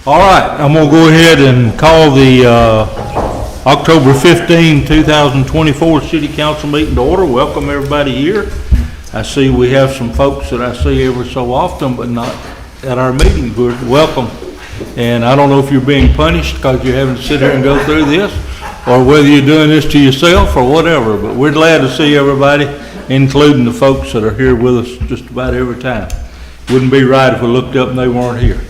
All right, I'm going to go ahead and call the October 15, 2024 City Council meeting to order. Welcome everybody here. I see we have some folks that I see every so often, but not at our meeting. Welcome. And I don't know if you're being punished because you're having to sit here and go through this, or whether you're doing this to yourself or whatever, but we're glad to see everybody, including the folks that are here with us just about every time. Wouldn't be right if we looked up and they weren't here.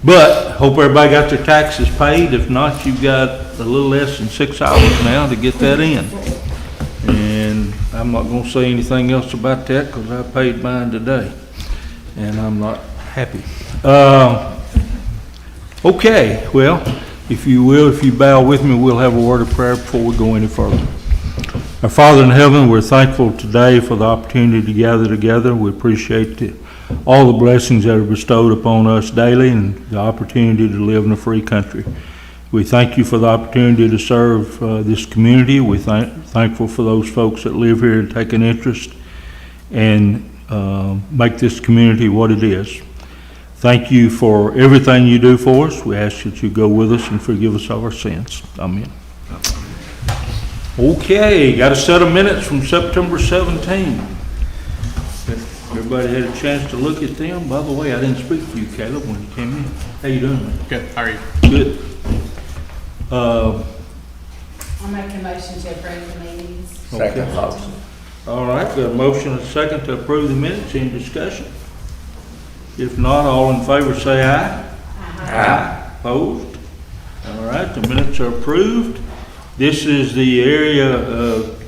But hope everybody got their taxes paid. If not, you've got a little less than 6 hours now to get that in. And I'm not going to say anything else about that because I paid mine today, and I'm not happy. Okay, well, if you bow with me, we'll have a word of prayer before we go any further. Our Father in heaven, we're thankful today for the opportunity to gather together. We appreciate all the blessings that are bestowed upon us daily and the opportunity to live in a free country. We thank you for the opportunity to serve this community. We're thankful for those folks that live here and take an interest and make this community what it is. Thank you for everything you do for us. We ask that you go with us and forgive us of our sins. Amen. Okay, got a set of minutes from September 17. Everybody had a chance to look at them. By the way, I didn't speak to you, Caleb, when you came in. How you doing, man? Good. How are you? Good. I'll make a motion to approve the meetings. Second. All right, got a motion and a second to approve the minutes. Any discussion? If not, all in favor say aye. Aye. Opposed? All right, the minutes are approved. This is the area of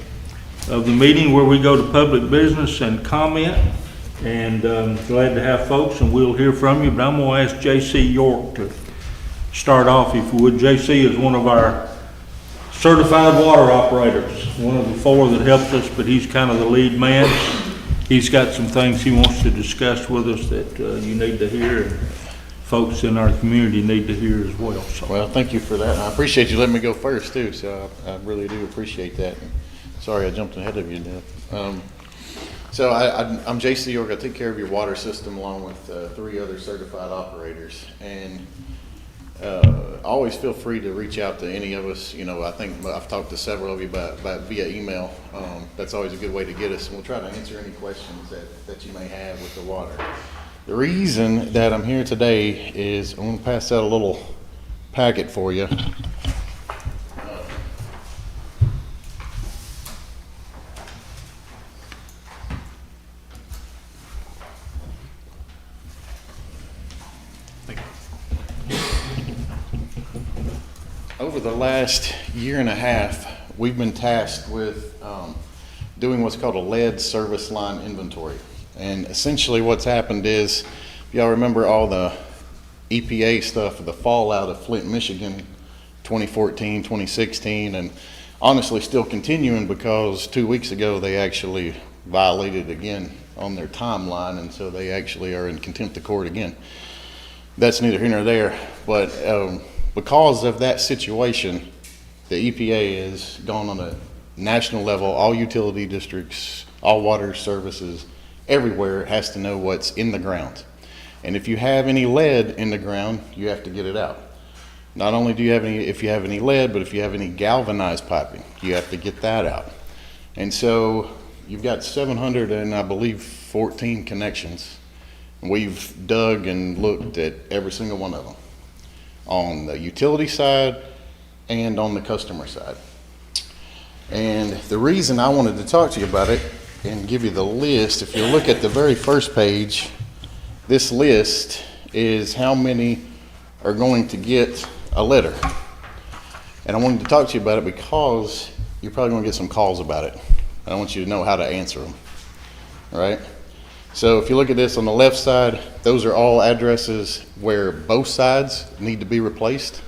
the meeting where we go to public business and comment. And glad to have folks, and we'll hear from you. But I'm going to ask J.C. York to start off, if you would. J.C. is one of our certified water operators, one of the four that helps us, but he's kind of the lead man. He's got some things he wants to discuss with us that you need to hear, and folks in our community need to hear as well. So. Well, thank you for that. I appreciate you letting me go first, too, so I really do appreciate that. Sorry I jumped ahead of you, Deb. So I'm J.C. York. I take care of your water system along with 3 other certified operators. And always feel free to reach out to any of us. You know, I think I've talked to several of you about via email. That's always a good way to get us. And we'll try to answer any questions that you may have with the water. The reason that I'm here today is I'm going to pass out a little packet for you. Over the last year and a half, we've been tasked with doing what's called a lead service line inventory. And essentially what's happened is, if y'all remember all the EPA stuff, the fallout of Flint, Michigan, 2014, 2016, and honestly still continuing because 2 weeks ago they actually violated again on their timeline, and so they actually are in contempt of court again. That's neither here nor there, but because of that situation, the EPA has gone on a national level. All utility districts, all water services, everywhere has to know what's in the ground. And if you have any lead in the ground, you have to get it out. Not only do you have if you have any lead, but if you have any galvanized piping, you have to get that out. And so you've got 700 and I believe 14 connections. We've dug and looked at every single one of them, on the utility side and on the customer side. And the reason I wanted to talk to you about it and give you the list, if you look at the very first page, this list is how many are going to get a letter. And I wanted to talk to you about it because you're probably going to get some calls about it. I want you to know how to answer them, all right? So if you look at this on the left side, those are all addresses where both sides need to be replaced.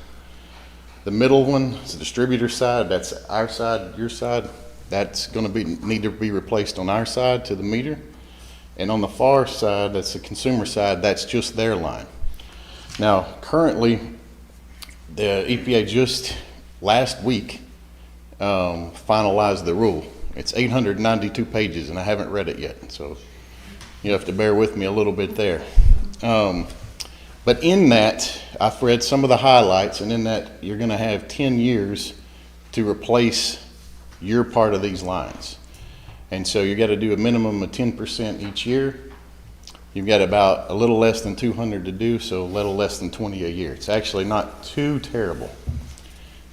The middle one is the distributor side. That's our side, your side. That's going to need to be replaced on our side to the meter. And on the far side, that's the consumer side, that's just their line. Now, currently, the EPA just last week finalized the rule. It's 892 pages, and I haven't read it yet, so you have to bear with me a little bit there. But in that, I've read some of the highlights, and in that, you're gonna have 10 years to replace your part of these lines. And so you gotta do a minimum of 10% each year. You've got about a little less than 200 to do, so a little less than 20 a year. It's actually not too terrible.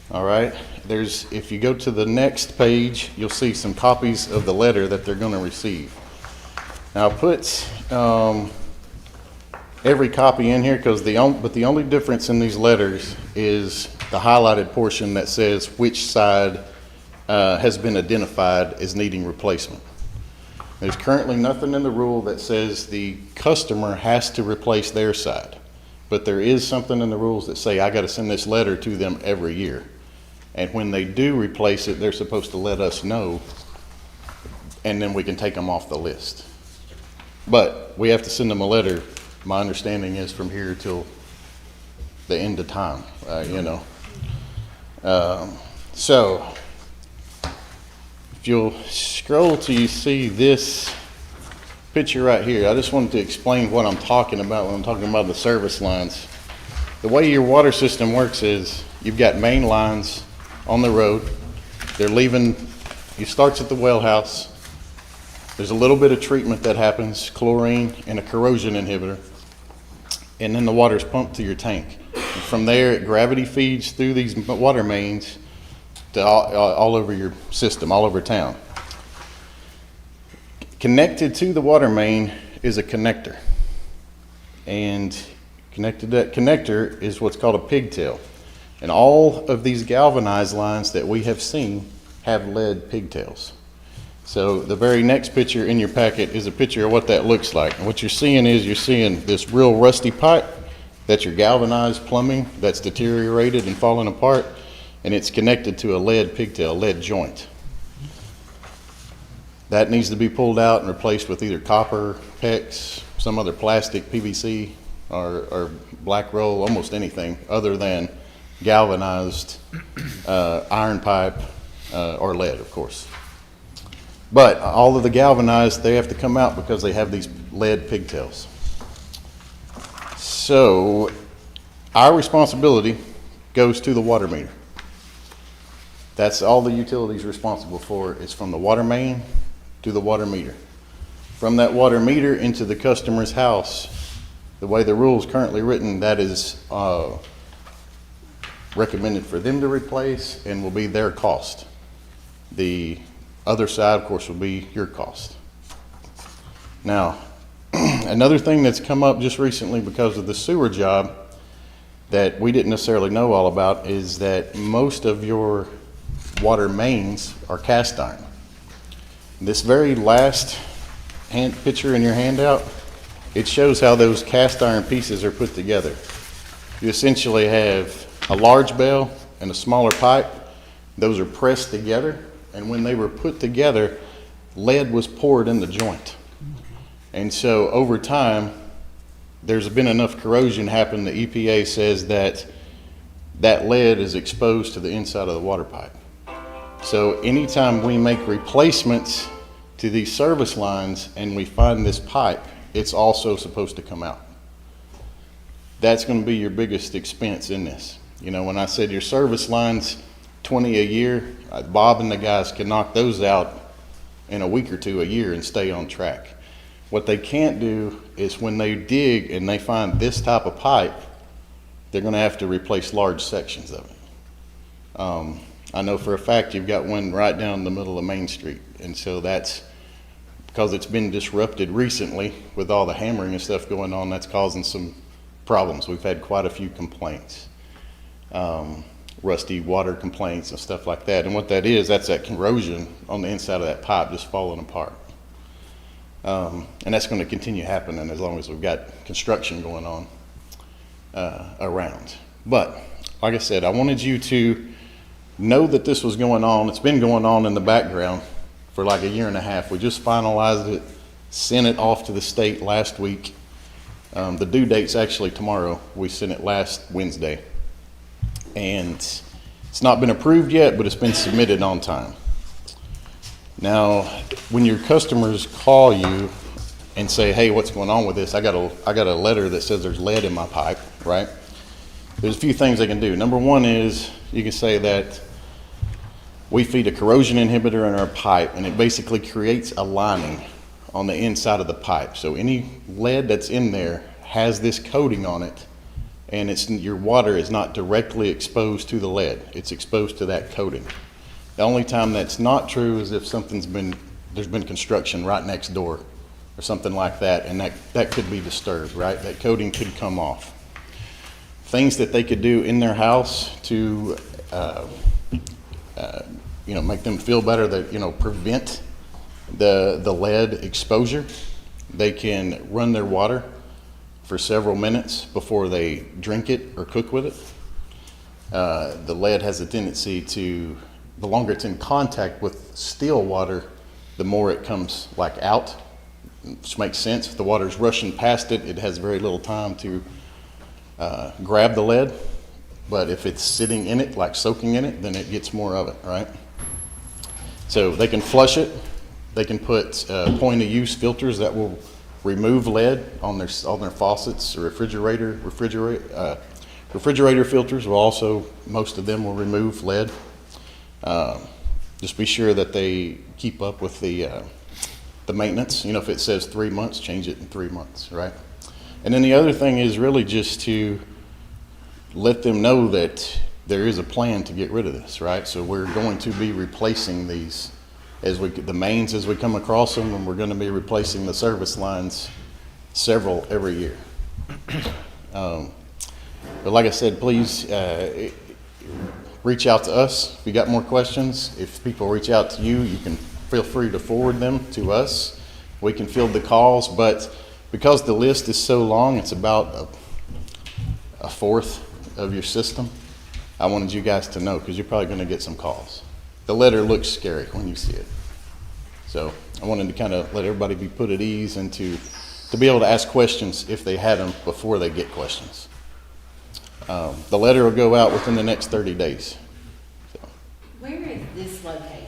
All right, if you go to the next page, you'll see some copies of the letter that they're gonna receive. Now I put every copy in here but the only difference in these letters is the highlighted portion that says which side has been identified as needing replacement. There's currently nothing in the rule that says the customer has to replace their side, but there is something in the rules that say I got to send this letter to them every year. And when they do replace it, they're supposed to let us know, and then we can take them off the list. But we have to send them a letter, my understanding is, from here till the end of time, So if you'll scroll till you see this picture right here, I just wanted to explain what I'm talking about when I'm talking about the service lines. The way your water system works is you've got main lines on the road. They're leaving, it starts at the well house. There's a little bit of treatment that happens, chlorine and a corrosion inhibitor. And then the water's pumped to your tank. And from there, it gravity feeds through these water mains to all over your system, all over town. Connected to the water main is a connector. And connected to that connector is what's called a pigtail. And all of these galvanized lines that we have seen have lead pigtails. So the very next picture in your packet is a picture of what that looks like. And what you're seeing this real rusty pipe. That's your galvanized plumbing that's deteriorated and falling apart, and it's connected to a lead pigtail, lead joint. That needs to be pulled out and replaced with either copper, PEX, some other plastic, PVC, or black roll, almost anything other than galvanized iron pipe or lead, of course. But all of the galvanized, they have to come out because they have these lead pigtails. So our responsibility goes to the water meter. That's all the utility's responsible for, is from the water main to the water meter. From that water meter into the customer's house, the way the rule is currently written, that is recommended for them to replace and will be their cost. The other side, of course, will be your cost. Now, another thing that's come up just recently because of the sewer job that we didn't necessarily know all about is that most of your water mains are cast iron. This very last picture in your handout, it shows how those cast iron pieces are put together. You essentially have a large bell and a smaller pipe. Those are pressed together, and when they were put together, lead was poured in the joint. And so over time, there's been enough corrosion happen, the EPA says that lead is exposed to the inside of the water pipe. So anytime we make replacements to these service lines and we find this pipe, it's also supposed to come out. That's going to be your biggest expense in this. You know, when I said your service lines, 20 a year, Bob and the guys can knock those out in a week or two a year and stay on track. What they can't do is when they dig and they find this type of pipe, they're going to have to replace large sections of it. I know for a fact you've got one right down the middle of Main Street, and so that's because it's been disrupted recently with all the hammering and stuff going on. That's causing some problems. We've had quite a few complaints, rusty water complaints and stuff like that. And what that is, that's that corrosion on the inside of that pipe just falling apart. And that's going to continue happening as long as we've got construction going on around. But like I said, I wanted you to know that this was going on. It's been going on in the background for like a year and a half. We just finalized it, sent it off to the state last week. The due date's actually tomorrow. We sent it last Wednesday. And it's not been approved yet, but it's been submitted on time. Now, when your customers call you and say, hey, what's going on with this? I got a letter that says there's lead in my pipe, right? There's a few things they can do. Number one is you can say that we feed a corrosion inhibitor in our pipe, and it basically creates a lining on the inside of the pipe. So any lead that's in there has this coating on it, and your water is not directly exposed to the lead. It's exposed to that coating. The only time that's not true is if there's been construction right next door or something like that, and that could be disturbed, right? That coating could come off. Things that they could do in their house to, make them feel better, that, prevent the lead exposure. They can run their water for several minutes before they drink it or cook with it. The lead has a tendency to, the longer it's in contact with still water, the more it comes out, which makes sense. If the water's rushing past it, it has very little time to grab the lead. But if it's sitting in it, like soaking in it, then it gets more of it, right? So they can flush it. They can put point of use filters that will remove lead on their faucets or refrigerator filters will also, most of them will remove lead. Just be sure that they keep up with the maintenance. If it says 3 months, change it in 3 months, right? And then the other thing is really just to let them know that there is a plan to get rid of this, right? So we're going to be replacing these the mains as we come across them, and we're going to be replacing the service lines several every year. But like I said, please reach out to us if you got more questions. If people reach out to you, you can feel free to forward them to us. We can field the calls, but because the list is so long, it's about a fourth of your system. I wanted you guys to know because you're probably going to get some calls. The letter looks scary when you see it. So I wanted to kind of let everybody be put at ease and to be able to ask questions if they had them before they get questions. The letter will go out within the next 30 days. So. Where is this located?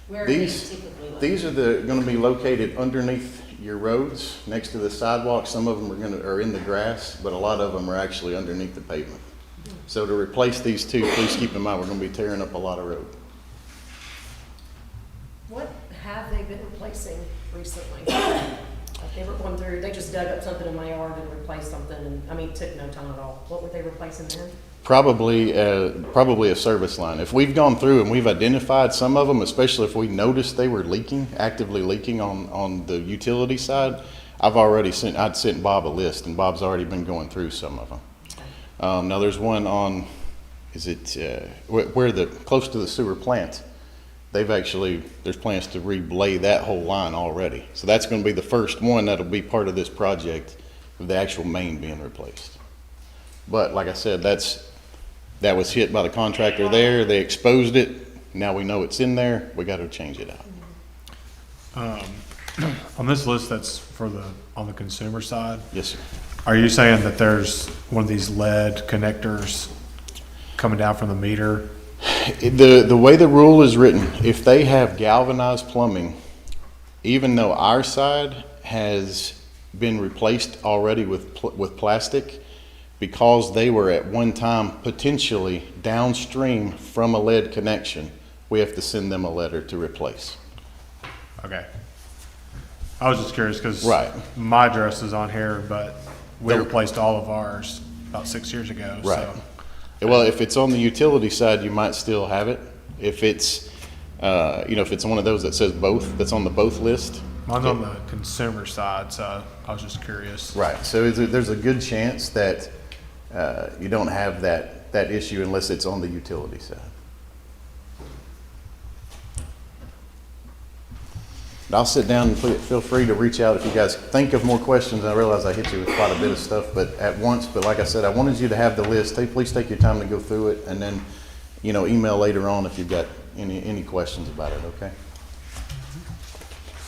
Where are these typically located? These are going to be located underneath your roads, next to the sidewalk. Some of them are in the grass, but a lot of them are actually underneath the pavement. So to replace these two, please keep in mind we're going to be tearing up a lot of road. What have they been replacing recently? Like they were going through, they just dug up something in my yard and replaced something, and it took no time at all. What were they replacing then? Probably a service line. If we've gone through and we've identified some of them, especially if we noticed they were actively leaking on the utility side, I'd sent Bob a list, and Bob's already been going through some of them. Now there's one on, close to the sewer plant. There's plans to reblay that whole line already. So that's going to be the first one that'll be part of this project of the actual main being replaced. But like I said, that was hit by the contractor there. They exposed it. Now we know it's in there. We got to change it out. On this list that's on the consumer side, Yes, sir. are you saying that there's one of these lead connectors coming down from the meter? The way the rule is written, if they have galvanized plumbing, even though our side has been replaced already with plastic, because they were at one time potentially downstream from a lead connection, we have to send them a letter to replace. Okay. I was just curious because Right. my address is on here, but we replaced all of ours about 6 years ago. Right. So. Well, if it's on the utility side, you might still have it. If it's, if it's one of those that says both, that's on the both list. Mine's on the consumer side, so I was just curious. Right. So there's a good chance that you don't have that issue unless it's on the utility side. But I'll sit down and feel free to reach out if you guys think of more questions. I realize I hit you with quite a bit of stuff, but at once. But like I said, I wanted you to have the list. Please take your time to go through it, and then, email later on if you've got any questions about it. Okay.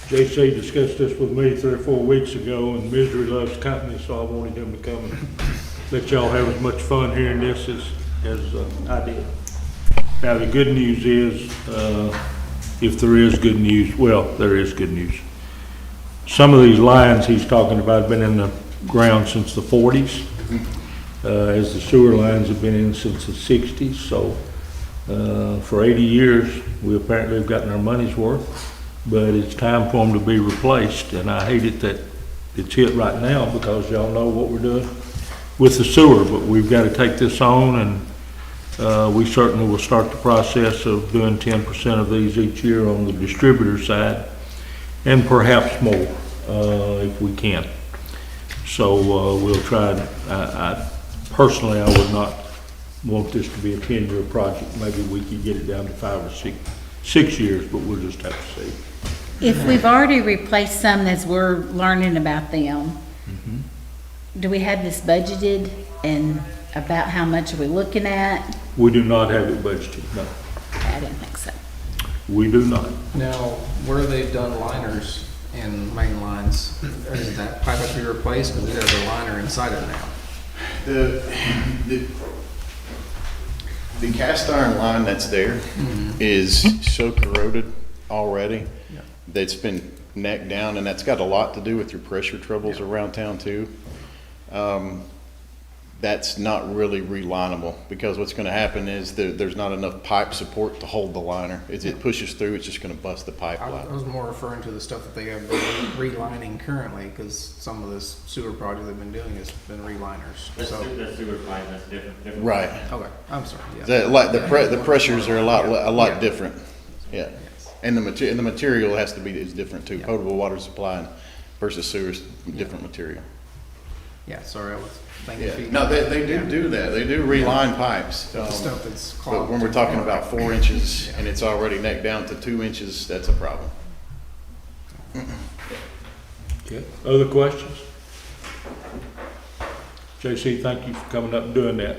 JC discussed this with me 3 or 4 weeks ago, and misery loves company, so I wanted him to come and let y'all have as much fun hearing this as I did. Now, the good news is, if there is good news, well, there is good news. some of these lines he's talking about have been in the ground since the 40s. As the sewer lines have been in since the 60s, so for 80 years, we apparently have gotten our money's worth, but it's time for them to be replaced, and I hate it that it's hit right now because y'all know what we're doing with the sewer, but we've got to take this on, and we certainly will start the process of doing 10% of these each year on the distributor side, and perhaps more if we can. So we'll try. Personally, I would not want this to be a 10-year project. Maybe we could get it down to 5 or 6 years, but we'll just have to see. If we've already replaced some as we're learning about them, do we have this budgeted, and about how much are we looking at? We do not have it budgeted, no. I didn't think so. We do not. Now, where they've done liners and main lines, is that pipe have to be replaced because there's a liner inside it now? The cast iron line that's there is so corroded already that's been necked down, and that's got a lot to do with your pressure troubles around town too. That's not really relineable, because what's gonna happen is there's not enough pipe support to hold the liner. As it pushes through, it's just gonna bust the pipe I line. was more referring to the stuff that they have relining currently, because some of this sewer project they've been doing has been reliners. That's So, that's sewer line, that's different. Right. okay, I'm sorry, yeah. The pressures are a lot Yeah. different. Yeah. And the material has to be, is different too. Yeah. Potable water supply versus sewers, different material. Yeah, sorry, I was thinking. Yeah, feet. no, they do that. They do reline pipes. The stuff that's But clogged. when we're talking about 4 inches and it's already necked down to 2 inches, that's a problem. Okay. Other questions? JC, thank you for coming up and doing that.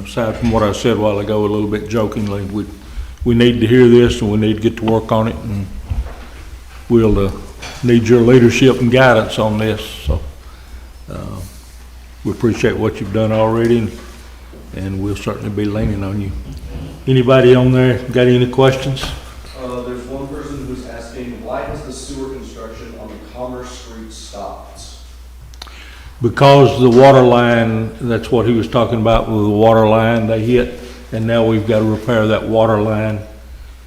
Aside from what I said a while ago, a little bit jokingly, we need to hear this and we need to get to work on it, and we'll need your leadership and guidance on this. So we appreciate what you've done already, and we'll certainly be leaning on you. Anybody on there got any questions? There's one person who's asking, why has the sewer construction on the Commerce Street stopped? Because the water line, that's what he was talking about with the water line they hit, and now we've got to repair that water line,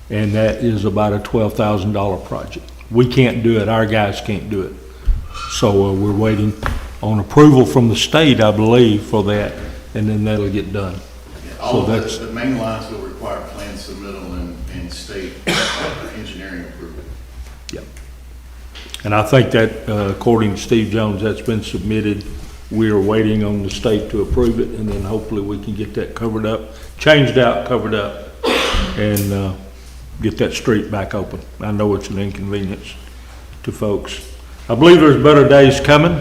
and that is about a $12,000 project. We can't do it, our guys can't do it. So we're waiting on approval from the state, I believe, for that, and then that'll get done. All So of that's- the main lines will require plan submittal and state engineering approval. Yep. And I think that, according to Steve Jones, that's been submitted. We are waiting on the state to approve it, and then hopefully we can get that covered up, changed out, covered up, and get that street back open. I know it's an inconvenience to folks. I believe there's better days coming.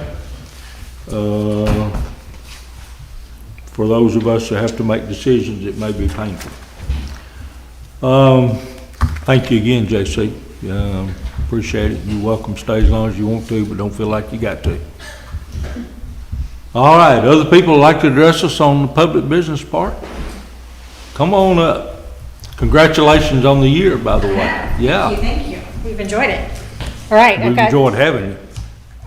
For those of us who have to make decisions, it may be painful. Thank you again, JC. Appreciate it. You're welcome. Stay as long as you want to, but don't feel like you got to. All right, other people would like to address us on the public business part? Come on up. Congratulations on the year, by the way. Yeah, Thank you. We've enjoyed it. All right, we've I've got, enjoyed having you.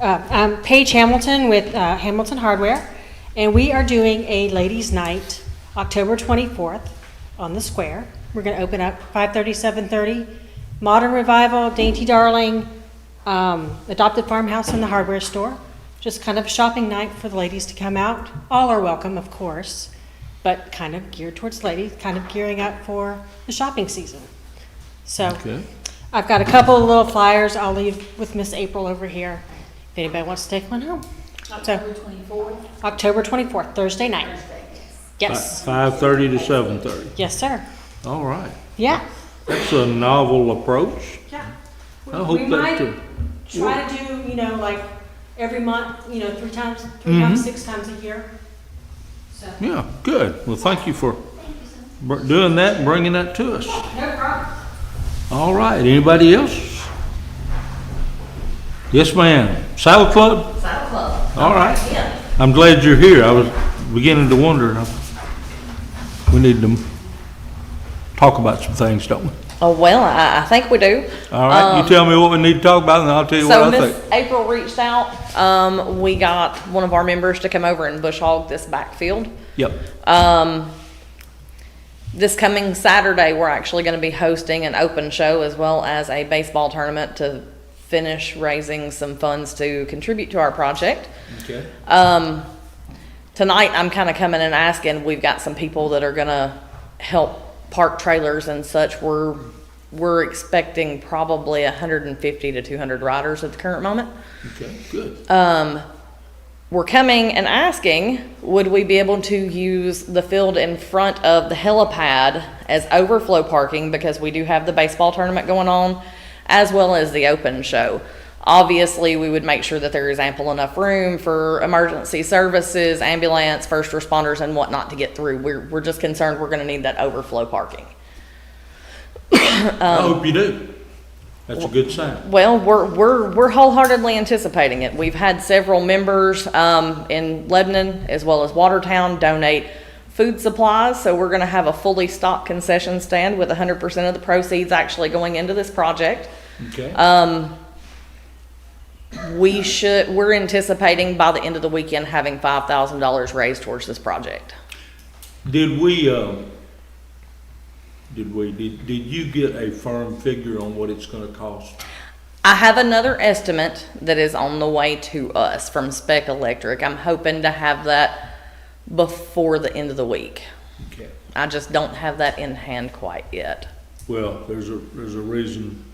I'm Paige Hamilton with Hamilton Hardware, and we are doing a ladies' night, October 24th, on the square. We're going to open up 5:30, 7:30. Modern Revival, Dainty Darling, Adopted Farmhouse, and the hardware store. Just kind of a shopping night for the ladies to come out. All are welcome, of course, but kind of geared towards ladies, kind of gearing up for the shopping season. So Okay. I've got a couple of little flyers I'll leave with Miss April over here if anybody wants to take one home. October 24th, October 24th, Thursday night. Yes. 5:30 to 7:30. Yes, sir. All right. Yeah. That's a novel approach. Yeah. I hope We that, might try to do, like every month, 3 times, 6 times a year. So, yeah, good. Well, thank you for doing that and bringing that to us. no problem. All right, anybody else? Yes, ma'am. Saddle Club? Saddle Club. All right. Yeah. I'm glad you're here. I was beginning to wonder. We need to talk about some things, don't we? Oh, well, I think we do. All right, you tell me what we need to talk about, and I'll tell you So what I Miss think. April reached out. We got one of our members to come over and bush hog this backfield. Yep. This coming Saturday, we're actually going to be hosting an open show as well as a baseball tournament to finish raising some funds to contribute to our project. Okay. Tonight, I'm kind of coming and asking, we've got some people that are going to help park trailers and such. We're expecting probably 150 to 200 riders at the current moment. Okay, good. We're coming and asking, would we be able to use the field in front of the helipad as overflow parking, because we do have the baseball tournament going on, as well as the open show. Obviously, we would make sure that there is ample enough room for emergency services, ambulance, first responders, and whatnot to get through. We're just concerned we're gonna need that overflow parking. I hope you do. That's a good sign. Well, we're wholeheartedly anticipating it. We've had several members in Lebanon as well as Watertown donate food supplies, so we're going to have a fully stocked concession stand with 100% of the proceeds actually going into this project. Okay. We're anticipating by the end of the weekend having $5,000 raised towards this project. Did you get a firm figure on what it's gonna cost? I have another estimate that is on the way to us from Spec Electric. I'm hoping to have that before the end of the week. Okay. I just don't have that in hand quite yet. Well, there's a reason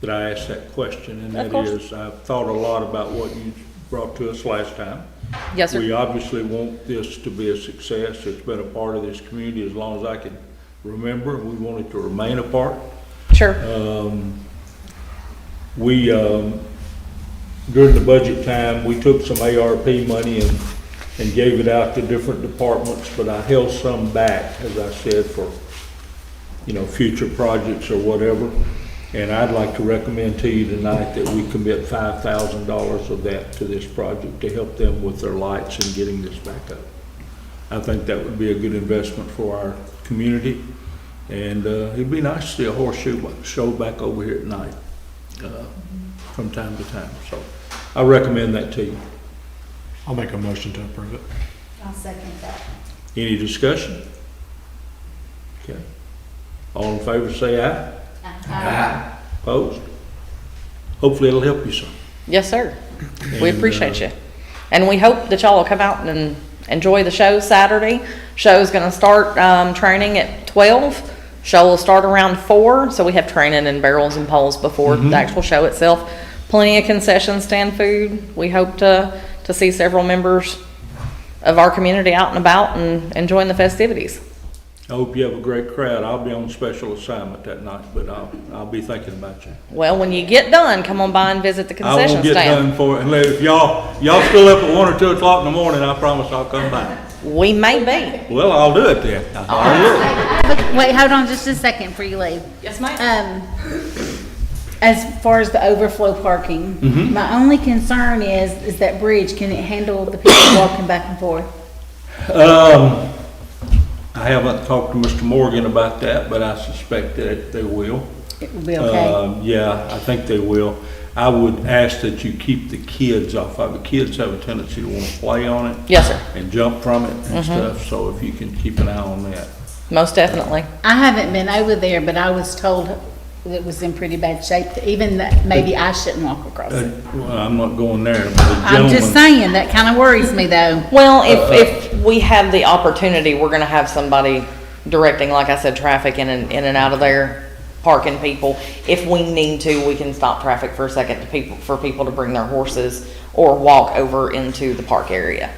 that I asked that question, and Of that course. is, I've thought a lot about what you brought to us last time. Yes, sir. We obviously want this to be a success. It's been a part of this community as long as I can remember, and we want it to remain a part. Sure. During the budget time, we took some ARP money and gave it out to different departments, but I held some back, as I said, for, future projects or whatever. And I'd like to recommend to you tonight that we commit $5,000 of that to this project to help them with their lights and getting this back up. I think that would be a good investment for our community, and it'd be nice to see a horseshoe show back over here at night from time to time. So I recommend that to you. I'll make a motion to approve it. I'll second that. Any discussion? Okay. All in favor say aye. Aye. Opposed? Hopefully it'll help you some. Yes, sir. We And, appreciate you. And we hope that y'all will come out and enjoy the show Saturday. Show's gonna start, training at 12. Show will start around 4, so we have training in barrels and poles before the actual show itself. Plenty of concession stand food. We hope to see several members of our community out and about and enjoying the festivities. I hope you have a great crowd. I'll be on special assignment that night, but I'll be thinking about you. Well, when you get done, come on by and visit the I concession won't get stand. done for it unless if y'all still up at 1 or 2 o'clock in the morning, I promise I'll come by. We may be. Well, I'll do it then. I will. Wait, hold on just a second before you leave. Yes, ma'am. As far as the overflow parking, my only concern is that bridge, can it handle the people walking back and forth? I haven't talked to Mr. Morgan about that, but I suspect that they will. It will be okay? Yeah, I think they will. I would ask that you keep the kids off of it. Kids have a tendency to want to play on it. Yes, sir. And jump from it and stuff, so if you can keep an eye on that. Most definitely. I haven't been over there, but I was told it was in pretty bad shape, even that maybe I shouldn't walk across it. Well, I'm not going there, but the I'm just gentleman, saying, that kind of worries me though. Well, if we have the opportunity, we're gonna have somebody directing, like I said, traffic in and out of there, parking people. If we need to, we can stop traffic for a second for people to bring their horses or walk over into the park area.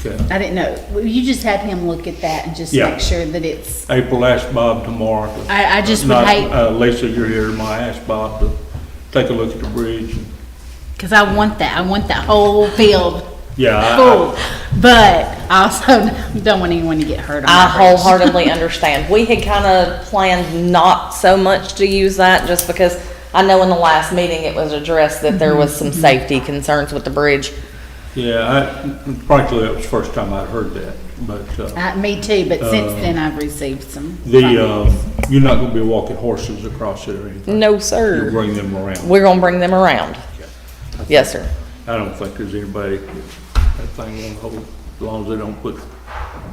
okay. I didn't know. Well, you just had him look at that and just Yeah. make sure that it's, April asked Bob tomorrow. I just would Not, hate, Lisa, you're here tomorrow. I asked Bob to take a look at the bridge. because I want that whole field Yeah, full. But I also don't want anyone to get hurt on I that bridge. wholeheartedly understand. We had kind of planned not so much to use that just because I know in the last meeting it was addressed that there was some safety concerns with the bridge. Yeah, frankly, that was the first time I'd heard that, but, Me too, but since then I've received some. you're not gonna be walking horses across it or anything? No, You'll sir. bring them around? We're gonna bring them around. Yes, sir. I don't think there's anybody, that thing won't hold, as long as they don't put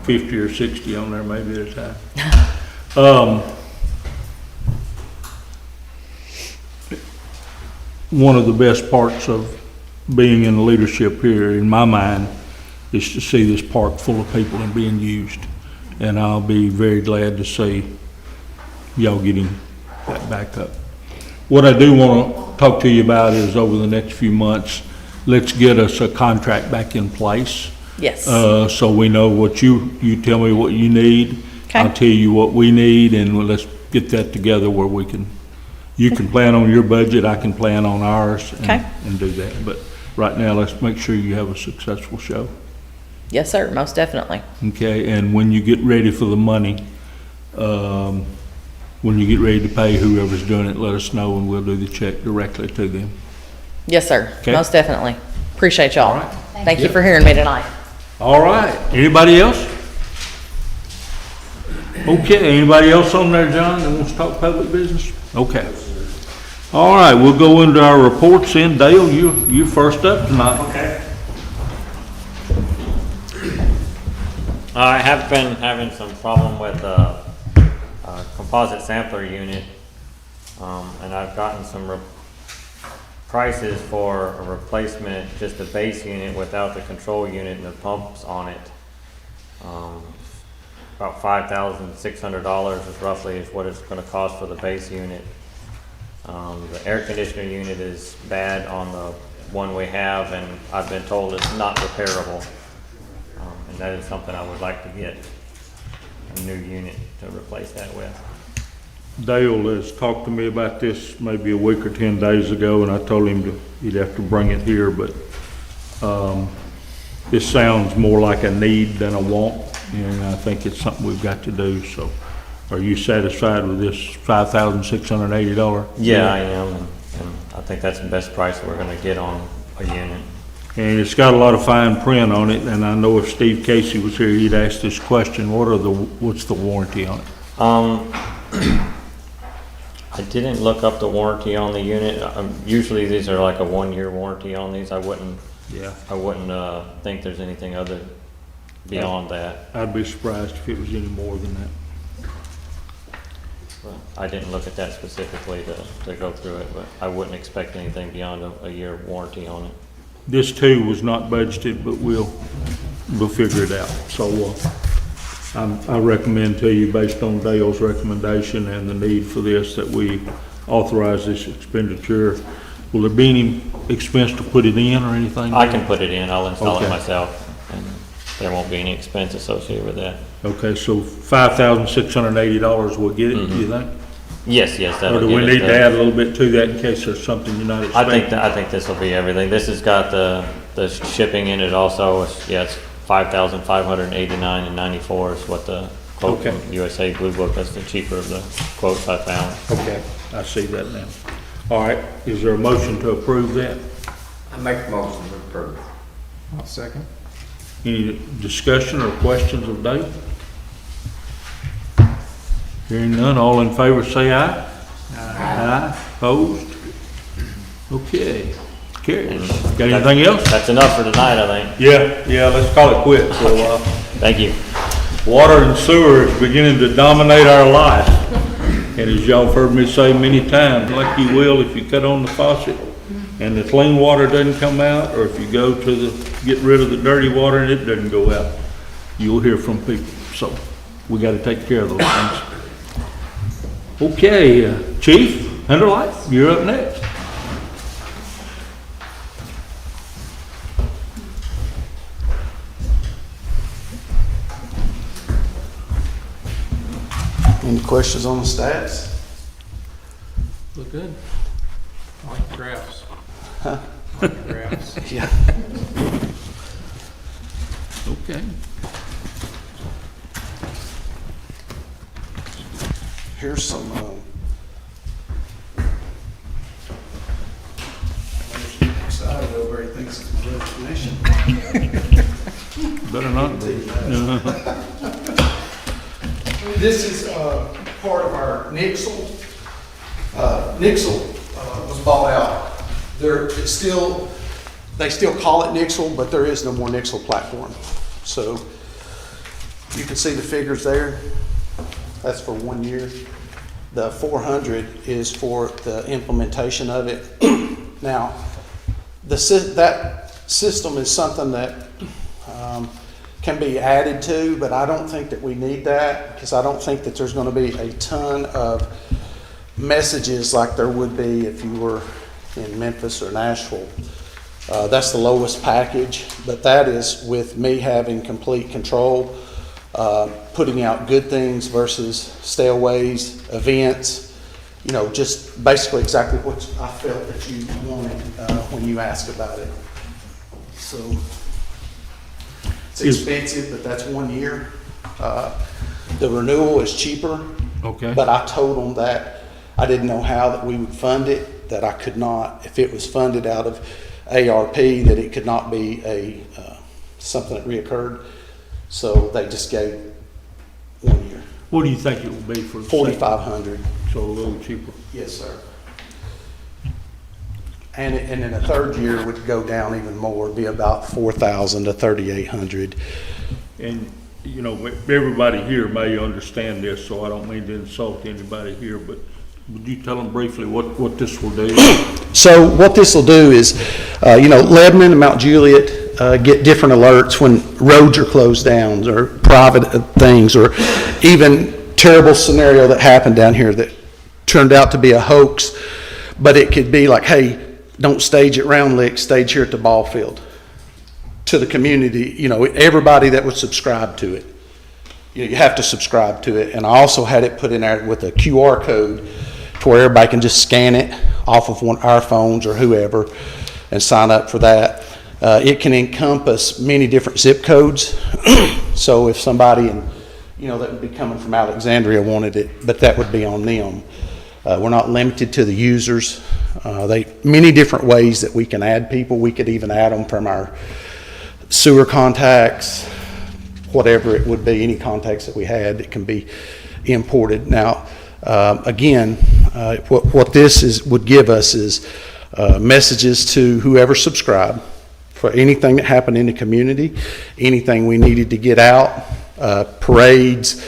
50 or 60 on there, maybe at a time. One of the best parts of being in leadership here, in my mind, is to see this park full of people and being used. And I'll be very glad to see y'all getting that back up. What I do want to talk to you about is over the next few months, let's get us a contract back in place. Yes. So we know what you tell me what you need. Okay. I'll tell you what we need, and let's get that together where you can plan on your budget, I can plan on ours. Okay. And do that. But right now, let's make sure you have a successful show. Yes, sir, most definitely. Okay, and when you get ready for the money, when you get ready to pay whoever's doing it, let us know and we'll do the check directly to them. Yes, sir, Okay. most definitely. Appreciate y'all. All right. Thank you for hearing me tonight. All right, anybody else? Okay, anybody else on there, John, that wants to talk public business? Okay. All right, we'll go into our reports in. Dale, you first up tonight. Okay. I have been having some problem with a composite sampler unit, and I've gotten some prices for a replacement, just a base unit without the control unit and the pumps on it. About $5,600 is roughly what it's going to cost for the base unit. The air conditioner unit is bad on the one we have, and I've been told it's not repairable. And that is something I would like to get a new unit to replace that with. Dale has talked to me about this maybe a week or 10 days ago, and I told him he'd have to bring it here, but this sounds more like a need than a want, and I think it's something we've got to do. So are you satisfied with this $5,680? Yeah, I am, and I think that's the best price we're gonna get on a unit. And it's got a lot of fine print on it, and I know if Steve Casey was here, he'd ask this question: what's the warranty on it? I didn't look up the warranty on the unit. Usually these are like a 1-year warranty on these. I wouldn't think there's anything other beyond that. I'd be surprised if it was any more than that. But I didn't look at that specifically to go through it, but I wouldn't expect anything beyond a year warranty on it. This too was not budgeted, but we'll figure it out. So I recommend to you, based on Dale's recommendation and the need for this, that we authorize this expenditure. Will there be any expense to put it in or anything? I can put it in. I'll install Okay. it myself, and there won't be any expense associated with that. Okay, so $5,680 will get it, do you think? Yes, Or that'll do get we it need done. to add a little bit to that in case there's something you're not expecting? I think this will be everything. This has got the shipping in it also. It's $5,589.94 is what the quote Okay. from USA Blue Book. That's the cheaper of the quotes I found. Okay, I see that now. All right, is there a motion to approve that? I make the motion to approve. I'll second. Any discussion or questions of Dave? Hearing none, all in favor say aye. Aye. Opposed? Okay, carries. Got anything else? That's enough for tonight, I think. Yeah, let's call it quits for a while. Thank you. Water and sewer is beginning to dominate our life. And as y'all have heard me say many times, like you will if you cut on the faucet and the clean water doesn't come out, or if you go to get rid of the dirty water and it doesn't go out, you'll hear from people. So we got to take care of those things. Okay, Chief Hunterlight, you're up next. Any questions on the stats? Look good. I like the graphs. I like the graphs. Yeah. Okay. Here's some, excited over he thinks it's good information. Better not be. This is part of our Nixle. Nixle was bought out. It's still, they still call it Nixle, but there is no more Nixle platform. So you can see the figures there. That's for 1 year. The 400 is for the implementation of it. Now, that system is something that can be added to, but I don't think that we need that, because I don't think that there's going to be a ton of messages like there would be if you were in Memphis or Nashville. That's the lowest package, but that is with me having complete control, putting out good things versus stayaways, events, you know, just basically exactly what I felt that you wanted when you asked about it. So it's expensive, but that's 1 year. The renewal is cheaper. Okay. But I told them that I didn't know how that we would fund it, that I could not, if it was funded out of ARP, that it could not be a something that reoccurred. So they just gave 1 year. What do you think it will be for? $4,500. So a little cheaper. Yes, sir. And then a third year would go down even more, be about $4,000 to $3,800. And, you know, everybody here may understand this, so I don't mean to insult anybody here, but would you tell them briefly what this will do? So what this will do is, you know, Lebanon and Mount Juliet get different alerts when roads are closed down or private things, or even terrible scenario that happened down here that turned out to be a hoax. But it could be like, hey, don't stage at Round Lick, stage here at the ball field. To the community, you know, everybody that would subscribe to it. You know, you have to subscribe to it. And I also had it put in there with a QR code to where everybody can just scan it off of one of our phones or whoever and sign up for that. It can encompass many different zip codes. So if somebody, you know, that would be coming from Alexandria wanted it, but that would be on them. We're not limited to the users. Many different ways that we can add people. We could even add them from our sewer contacts, whatever it would be, any contacts that we had that can be imported. Now, again, what this would give us is messages to whoever subscribed for anything that happened in the community, anything we needed to get out, parades,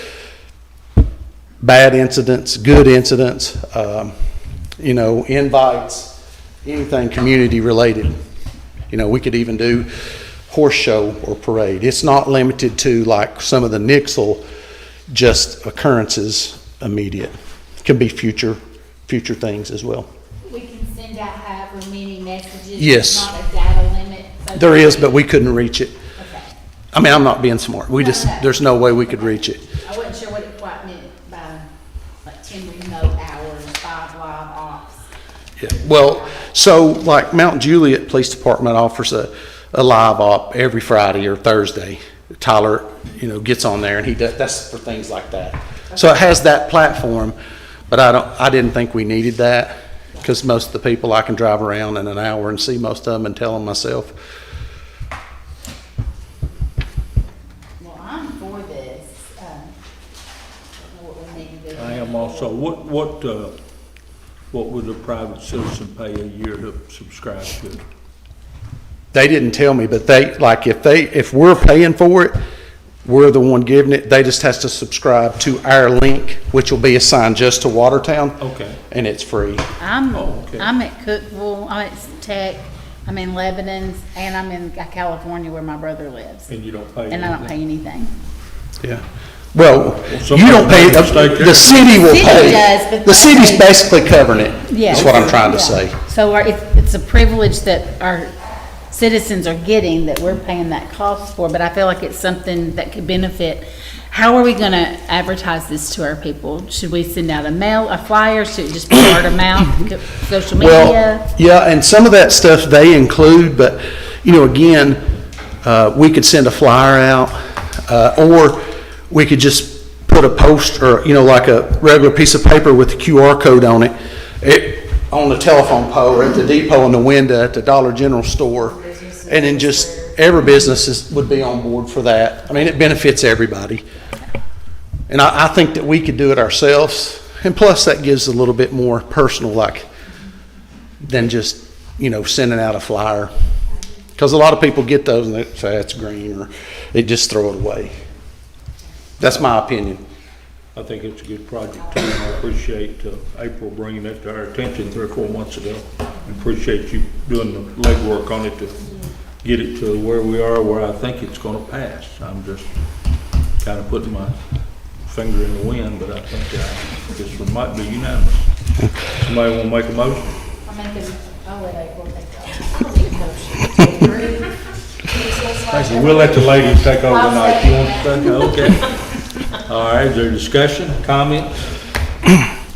bad incidents, good incidents, you know, invites, anything community related. You know, we could even do horse show or parade. It's not limited to like some of the Nixle, just occurrences immediate. It can be future things as well. We can send out however many messages. Yes. There's not a data limit. So There is, but we couldn't reach it. Okay. I mean, I'm not being smart. No. There's no way we could reach it. I wasn't sure what it quite meant by like 10 remote hours, 5 live ops. Yeah. Well, so like Mount Juliet Police Department offers a live op every Friday or Thursday. Tyler, you know, gets on there and he does, that's for things like that. So it has that platform, but I didn't think we needed that, because most of the people I can drive around in an hour and see most of them and tell them myself. Well, I'm for this. I don't know what we need to do. I am also. What would a private citizen pay a year to subscribe to it? They didn't tell me, but if we're paying for it, we're the one giving it. They just has to subscribe to our link, which will be assigned just to Watertown. Okay. And it's free. I'm okay. at Cookville, I'm at Tech, I'm in Lebanon, and I'm in California where my brother lives. And you don't pay And I don't pay anything. Yeah. Well, somebody you don't pay, made a mistake there. the city will City pay. does, but The they city's pay. basically covering it, Yeah. is what I'm trying to Yeah. say. So it's a privilege that our citizens are getting that we're paying that cost for, but I feel like it's something that could benefit. How are we gonna advertise this to our people? Should we send out a flyer? Should it just be word of mouth, social Well, media? yeah, and some of that stuff they include, but, you know, again, we could send a flyer out, or we could just put a post, or, you know, like a regular piece of paper with a QR code on it, on the telephone pole or at the depot in the window at the Dollar General store, and then just every business would be on board for that. I mean, it benefits everybody. And I think that we could do it ourselves. And plus, that gives a little bit more personal, like, than just, sending out a flyer. Because a lot of people get those and they say that's green, or they just throw it away. That's my opinion. I think it's a good project too, and I appreciate April bringing it to our attention 3 or 4 months ago. I appreciate you doing the legwork on it to get it to where we are, where I think it's gonna pass. I'm just kind of putting my finger in the wind, but I think this one might be unanimous. Somebody wanna make a motion? I'll let April take that. I don't need a motion. To approve. We'll let the ladies take over tonight. You want to take? Okay. All right, is there discussion, comments?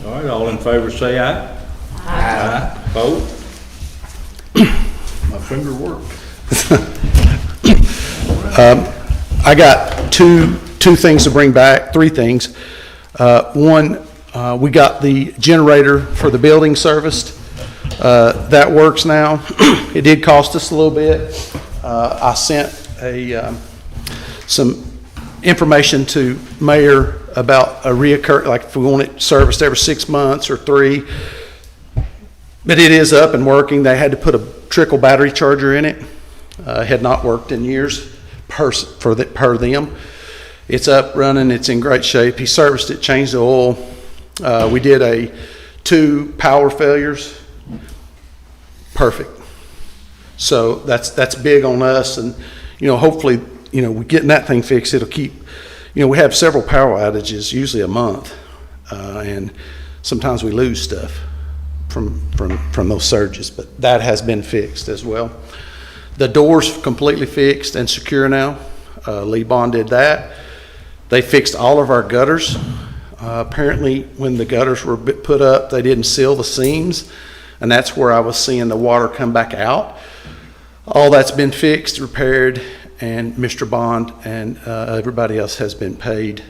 All right, all in favor say aye. Aye. Opposed? My finger worked. I got two things to bring back, 3 things. One, we got the generator for the building serviced. That works now. It did cost us a little bit. I sent some information to Mayor about a like if we want it serviced every 6 months or 3. But it is up and working. They had to put a trickle battery charger in it. Had not worked in years per them. It's up, running, it's in great shape. He serviced it, changed the oil. We did 2 power failures. Perfect. So that's big on us, and hopefully we're getting that thing fixed. It'll keep. We have several power outages, usually a month, and sometimes we lose stuff from those surges. But that has been fixed as well. The door's completely fixed and secure now. Lee Bond did that. They fixed all of our gutters. Apparently, when the gutters were put up, they didn't seal the seams, and that's where I was seeing the water come back out. All that's been fixed, repaired, and Mr. Bond and everybody else has been paid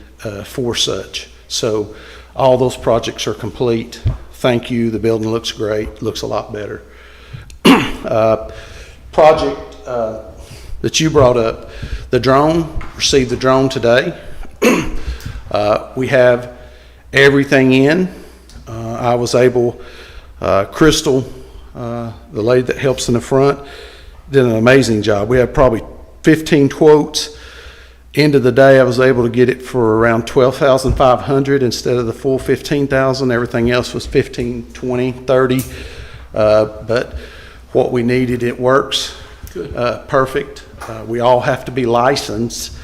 for such. So all those projects are complete. Thank you. The building looks great, looks a lot better. Project that you brought up, the drone, received the drone today. We have everything in. I was able, Crystal, the lady that helps in the front, did an amazing job. We had probably 15 quotes. End of the day, I was able to get it for around $12,500 instead of the full $15,000. Everything else was 15, 20, 30. But what we needed, it works. Perfect. We all have to be licensed.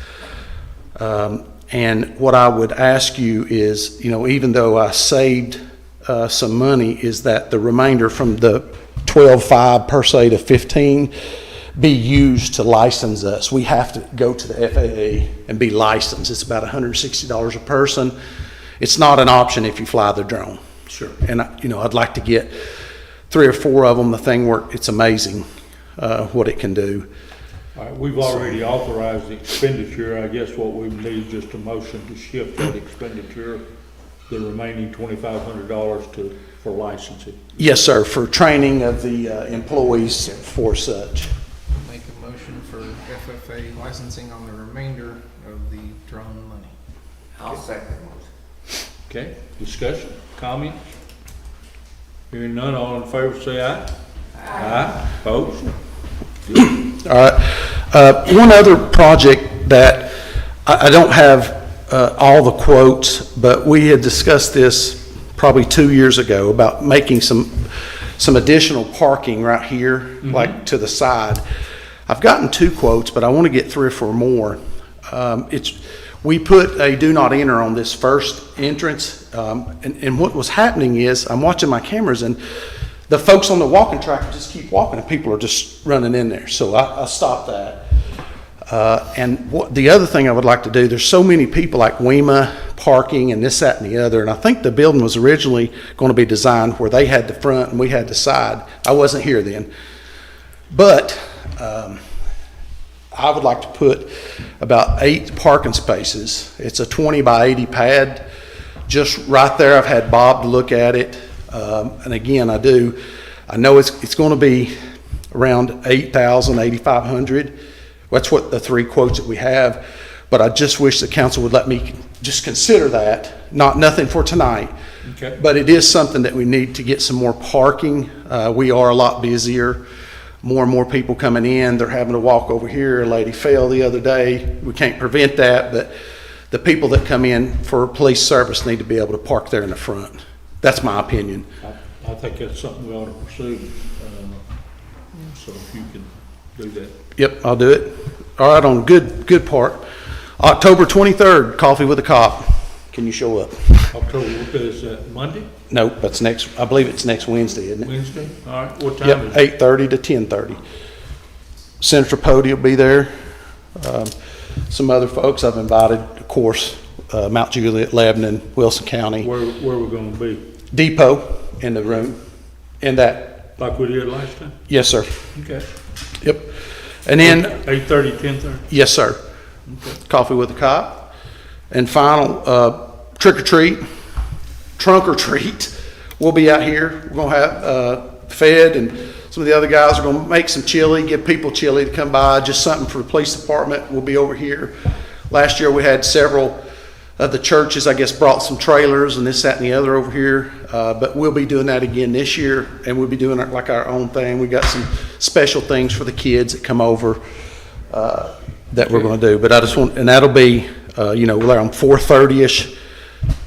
And what I would ask you is, even though I saved some money, is that the remainder from the 12.5 per se to 15 be used to license us. We have to go to the FAA and be licensed. It's about $160 a person. It's not an option if you fly the drone. Sure. And I'd like to get 3 or 4 of them. The thing works. It's amazing what it can do. All right, we've already authorized the expenditure. I guess what we need is just a motion to shift that expenditure, the remaining $2,500 for licensing. Yes, sir, for training of the employees for such. Make a motion for FFA licensing on the remainder of the drone money. I'll second the motion. Okay, discussion, comments? Hearing none, all in favor say aye. Aye. Opposed? All right. One other project that I don't have all the quotes, but we had discussed this probably 2 years ago about making some additional parking right here, like to the side. I've gotten 2 quotes, but I want to get 3 or 4 more. We put a do not enter on this first entrance, and what was happening is I'm watching my cameras, and the folks on the walking track just keep walking, and people are just running in there. So I stopped that. And the other thing I would like to do, there's so many people like WEMA parking and this, that, and the other, and I think the building was originally going to be designed where they had the front and we had the side. I wasn't here then. But I would like to put about 8 parking spaces. It's a 20 by 80 pad. Just right there, I've had Bob to look at it. And again, I know it's going to be around $8,000, $8,500. That's what the 3 quotes that we have, but I just wish the council would let me just consider that, nothing for tonight. Okay. But it is something that we need to get some more parking. We are a lot busier, more and more people coming in. They're having to walk over here. A lady fell the other day. We can't prevent that, but the people that come in for police service need to be able to park there in the front. That's my opinion. I think that's something we ought to pursue. So if you can do that. Yep, I'll do it. All right, on good part. October 23rd, Coffee with a Cop. Can you show up? October, what is that, Monday, Nope, that's I believe it's next Wednesday, isn't it? Wednesday? All right, what time Yep, is it? 8:30 to 10:30. Senator Pody will be there. Some other folks I've invited, of course, Mount Juliet, Lebanon, Wilson County. Where we gonna be? Depot in the room, in that, Like we did last time? yes, sir. Okay. Yep. And then, 8:30, 10:30? yes, sir. Coffee with a Cop. And final, trick or treat, trunk or treat. We'll be out here. We're gonna have Fed and some of the other guys are gonna make some chili, give people chili to come by, just something for the police department. We'll be over here. Last year we had several of the churches, I guess, brought some trailers and this, that, and the other over here. But we'll be doing that again this year, and we'll be doing it like our own thing. We got some special things for the kids that come over that we're gonna do. But I just want, and that'll be around 4:30ish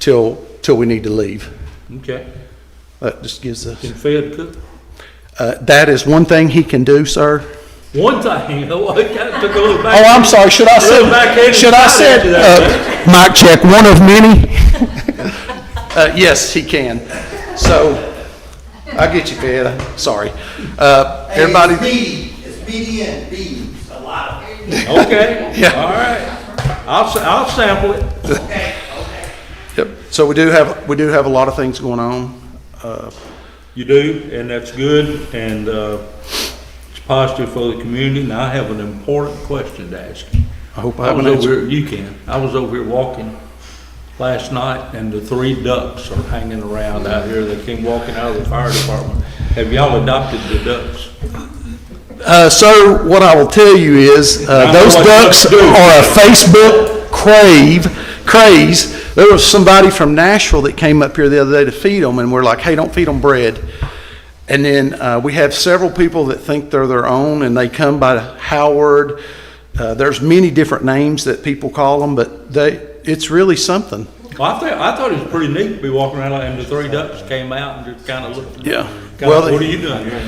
till we need to leave. Okay. That just gives us, Can Fed cook? that is one thing he can do, sir. One thing, I got to go Oh, back. I'm sorry, should I say, mic check, one of many? Yes, he can. So, I'll get you, Fed, sorry. Everybody. It's BDN, beans, a lot of it. Okay, Yeah. all right. I'll sample it. Yep, so we do have a lot of things going on. You do, and that's good, and it's positive for the community. Now, I have an important question to ask you. I hope I have an answer. You can. I was over here walking last night, and the 3 ducks are hanging around out here. They came walking out of the fire department. Have y'all adopted the ducks? Sir, what I will tell you is, I know those what ducks ducks do. are a Facebook craze. There was somebody from Nashville that came up here the other day to feed them, and we're like, hey, don't feed them bread. And then we have several people that think they're their own, and they come by Howard. There's many different names that people call them, but it's really something. Well, I thought it was pretty neat to be walking around, and the 3 ducks came out and just kind of looked. Yeah. Well, Well, what are you doing here?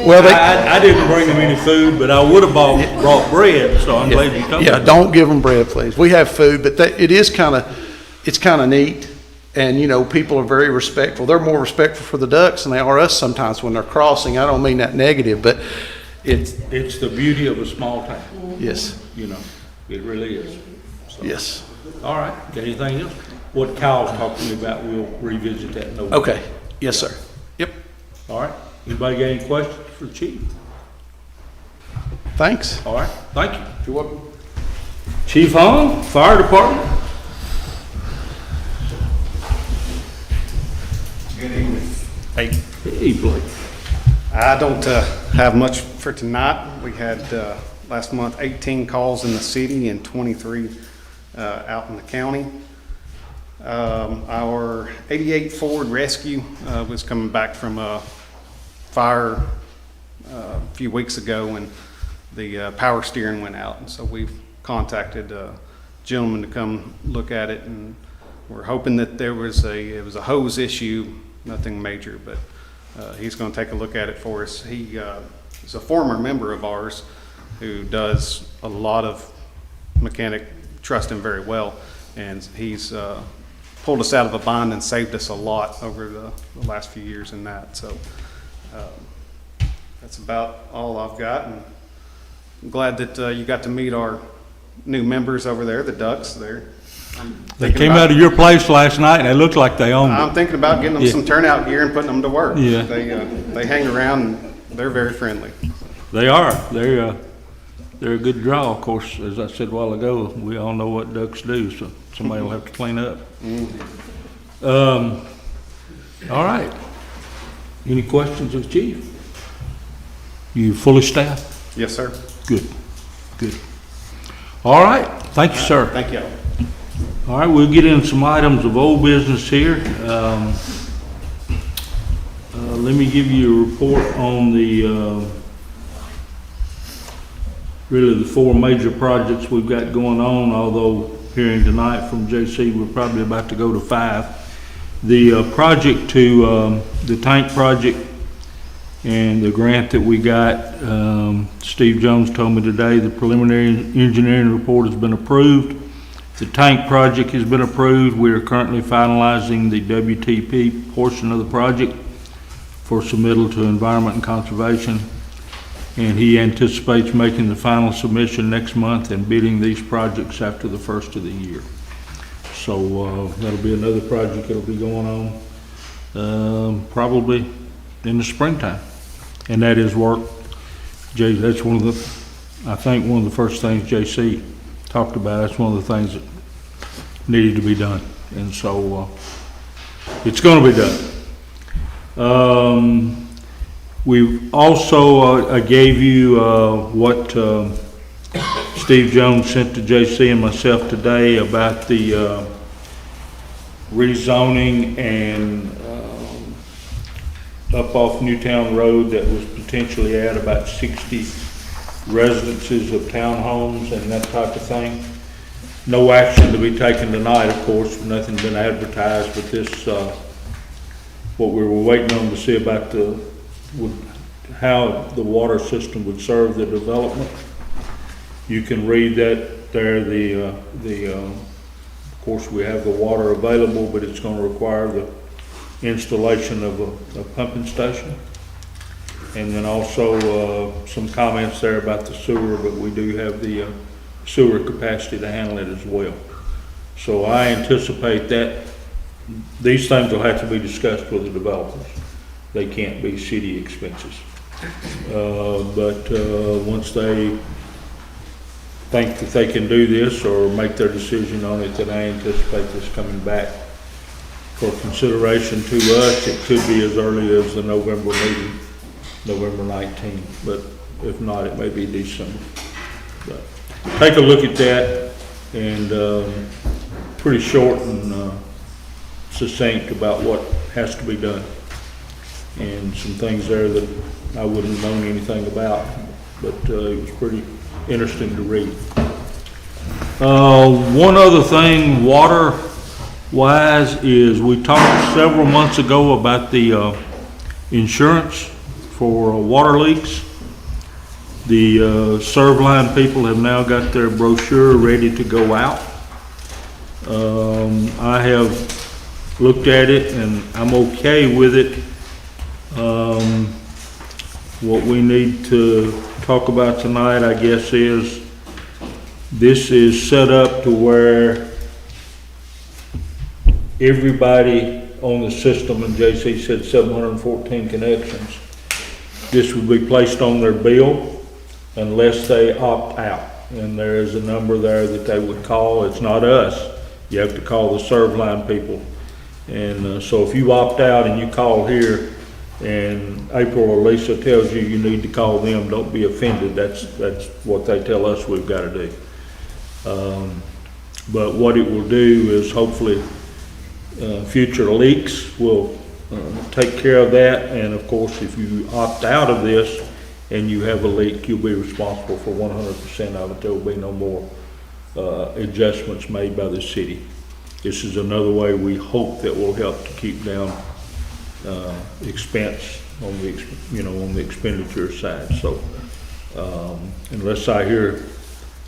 Well, I didn't bring them any food, but I would have brought bread, so I'm glad you told me. Yeah, don't give them bread, please. We have food, but it's kind of neat. And, people are very respectful. They're more respectful for the ducks than they are us sometimes when they're crossing. I don't mean that negative, but It's the beauty of a small town, yes, it really is. So, yes. all right, got anything else? What Kyle's talking to me about, we'll revisit that in November. Okay, yes, sir. Yep, All right, anybody got any questions for the chief? thanks. All right, thank you. You're welcome. Chief Hong, Fire Department. Good evening. Hey, Blake. I don't have much for tonight. We had last month 18 calls in the city and 23 out in the county. Our 88 Ford Rescue was coming back from a fire a few weeks ago when the power steering went out. And so we've contacted a gentleman to come look at it, and we're hoping that it was a hose issue, nothing major, but he's going to take a look at it for us. He is a former member of ours who does a lot of mechanic, trust him very well, and he's pulled us out of a bind and saved us a lot over the last few years in that. So that's about all I've got, and I'm glad that you got to meet our new members over there, the Ducks. They came out of your place last night, and they looked like they owned I'm it. thinking about getting them some turnout gear and putting them to work. Yeah. They hang around, and they're very friendly. They are. They're a good draw. Of course, as I said a while ago, we all know what ducks do, so somebody will have to clean up. All right. Any questions of the chief? You fully staffed? Yes, sir. Good, good. All right, thank you, sir. Thank you. All right, we'll get in some items of old business here. Let me give you a report on really the 4 major projects we've got going on, although hearing tonight from JC, we're probably about to go to 5. The project to, the tank project and the grant that we got, Steve Jones told me today the preliminary engineering report has been approved. The tank project has been approved. We are currently finalizing the WTP portion of the project for submittal to Environment and Conservation. And he anticipates making the final submission next month and bidding these projects after the first of the year. So that'll be another project that'll be going on probably in the springtime. And that is work. That's one of the, I think one of the first things JC talked about. That's one of the things that needed to be done. And so it's going to be done. We've also, I gave you what Steve Jones sent to JC and myself today about the rezoning and up off Newtown Road that was potentially at about 60 residences of townhomes and that type of thing. No action to be taken tonight, of course. Nothing's been advertised, but this, what we were waiting on to see about how the water system would serve the development. You can read that there. Of course, we have the water available, but it's going to require the installation of a pumping station. And then also some comments there about the sewer, but we do have the sewer capacity to handle it as well. So I anticipate that these things will have to be discussed with the developers. They can't be city expenses. But once they think that they can do this or make their decision on it, then I anticipate this coming back for consideration to us. It could be as early as the November meeting, November 19th, but if not, it may be December. But take a look at that, and pretty short and succinct about what has to be done, and some things there that I wouldn't have known anything about, but it was pretty interesting to read. One other thing, water-wise, is we talked several months ago about the insurance for water leaks. The serve line people have now got their brochure ready to go out. I have looked at it and I'm okay with it. What we need to talk about tonight, I guess, is this is set up to where everybody on the system, and JC said 714 connections, this would be placed on their bill unless they opt out. And there is a number there that they would call. It's not us. You have to call the serve line people. And so if you opt out and you call here and April or Lisa tells you you need to call them, don't be offended. That's what they tell us we've got to do. But what it will do is hopefully future leaks will take care of that. And of course, if you opt out of this and you have a leak, you'll be responsible for 100% of it. There will be no more adjustments made by the city. This is another way we hope that will help to keep down expense on the expenditure side. So unless I hear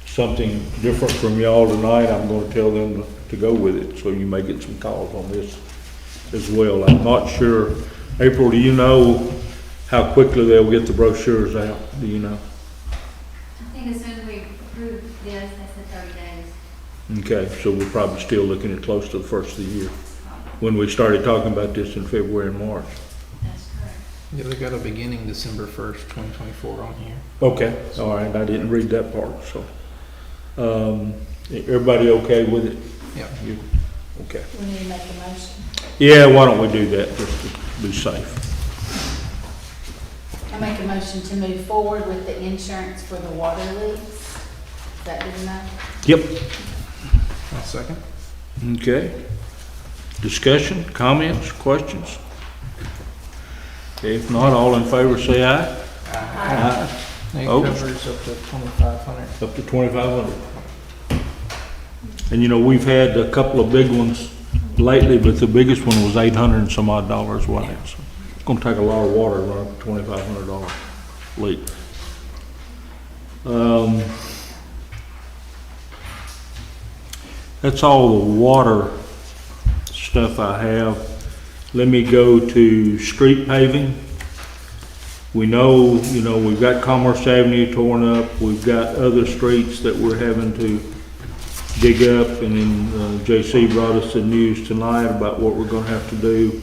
something different from y'all tonight, I'm going to tell them to go with it. So you may get some calls on this as well. I'm not sure. April, do you know how quickly they'll get the brochures out? Do you know? I think as soon as we approve this, they said 30 days. Okay, so we're probably still looking at close to the first of the year when we started talking about this in February and March. That's correct. Yeah, they got a beginning December 1st, 2024 on here. Okay, all right, I didn't read that part, so. Everybody okay with it? Yeah. Okay. We need to make a motion. Yeah, why don't we do that, just to be safe. I make a motion to move forward with the insurance for the water leaks. Is that good enough? Yep. I'll second. Okay. Discussion, comments, questions? Okay, if not, all in favor say aye. Aye. It Oh. covers up to 2,500. Up to 2,500. And you know, we've had a couple of big ones lately, but the biggest one was 800 and some odd dollars, wasn't it? So it's gonna take a lot of water to run up a $2,500 leak. That's all the water stuff I have. Let me go to street paving. We know, you know, we've got Commerce Avenue torn up, we've got other streets that we're having to dig up, and then JC brought us the news tonight about what we're gonna have to do,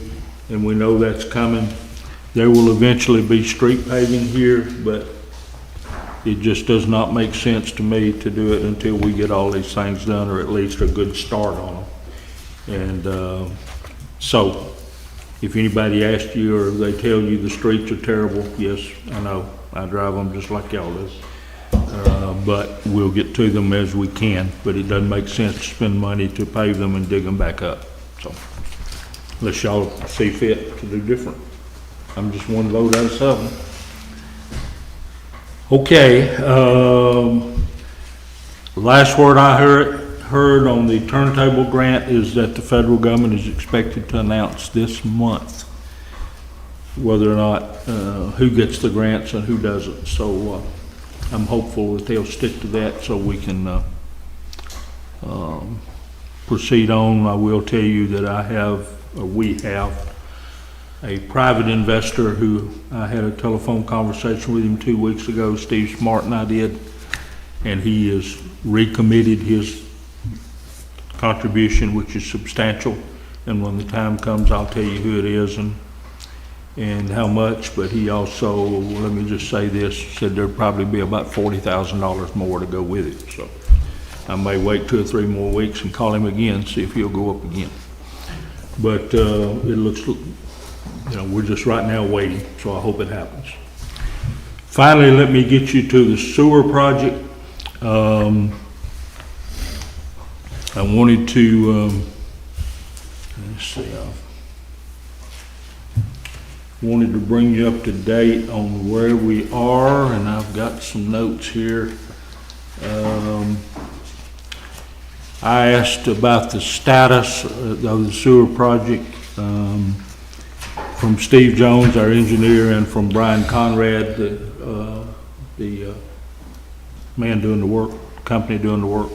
and we know that's coming. There will eventually be street paving here, but it just does not make sense to me to do it until we get all these things done, or at least a good start on them. And so, if anybody asks you or they tell you the streets are terrible, yes, I know. I drive them just like y'all do. But we'll get to them as we can, but it doesn't make sense to spend money to pave them and dig them back up. So, unless y'all see fit to do different. I'm just one vote out of 7. Okay, last word I heard on the turntable grant is that the federal government is expected to announce this month whether or not, who gets the grants and who doesn't. So I'm hopeful that they'll stick to that so we can proceed on. I will tell you that we have a private investor who I had a telephone conversation with him 2 weeks ago, Steve Smart and I did, and he has recommitted his contribution, which is substantial, and when the time comes, I'll tell you who it is and how much. But he also, let me just say this, said there'd probably be about $40,000 more to go with it. So I may wait 2 or 3 more weeks and call him again, see if he'll go up again. But it looks, you know, we're just right now waiting, so I hope it happens. Finally, let me get you to the sewer project. I wanted to, let's see, wanted to bring you up to date on where we are, and I've got some notes here. I asked about the status of the sewer project from Steve Jones, our engineer, and from Brian Conrad, the man doing the work, company doing the work.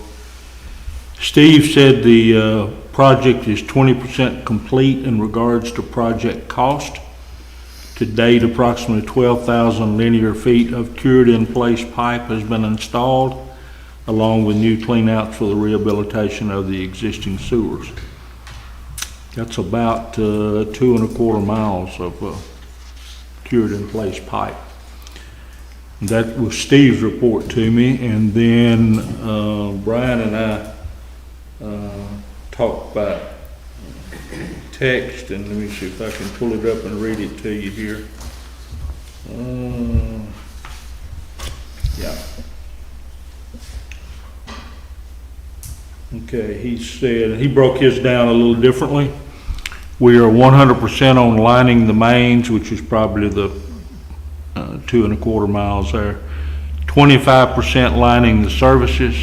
Steve said the project is 20% complete in regards to project cost. To date, approximately 12,000 linear feet of cured-in-place pipe has been installed, along with new cleanouts for the rehabilitation of the existing sewers. That's about 2¼ miles of cured-in-place pipe. That was Steve's report to me, and then Brian and I talked about text, and let me see if I can pull it up and read it to you here. Yeah. Okay, he said, he broke his down a little differently. We are 100% on lining the mains, which is probably the 2¼ miles there. 25% lining the services,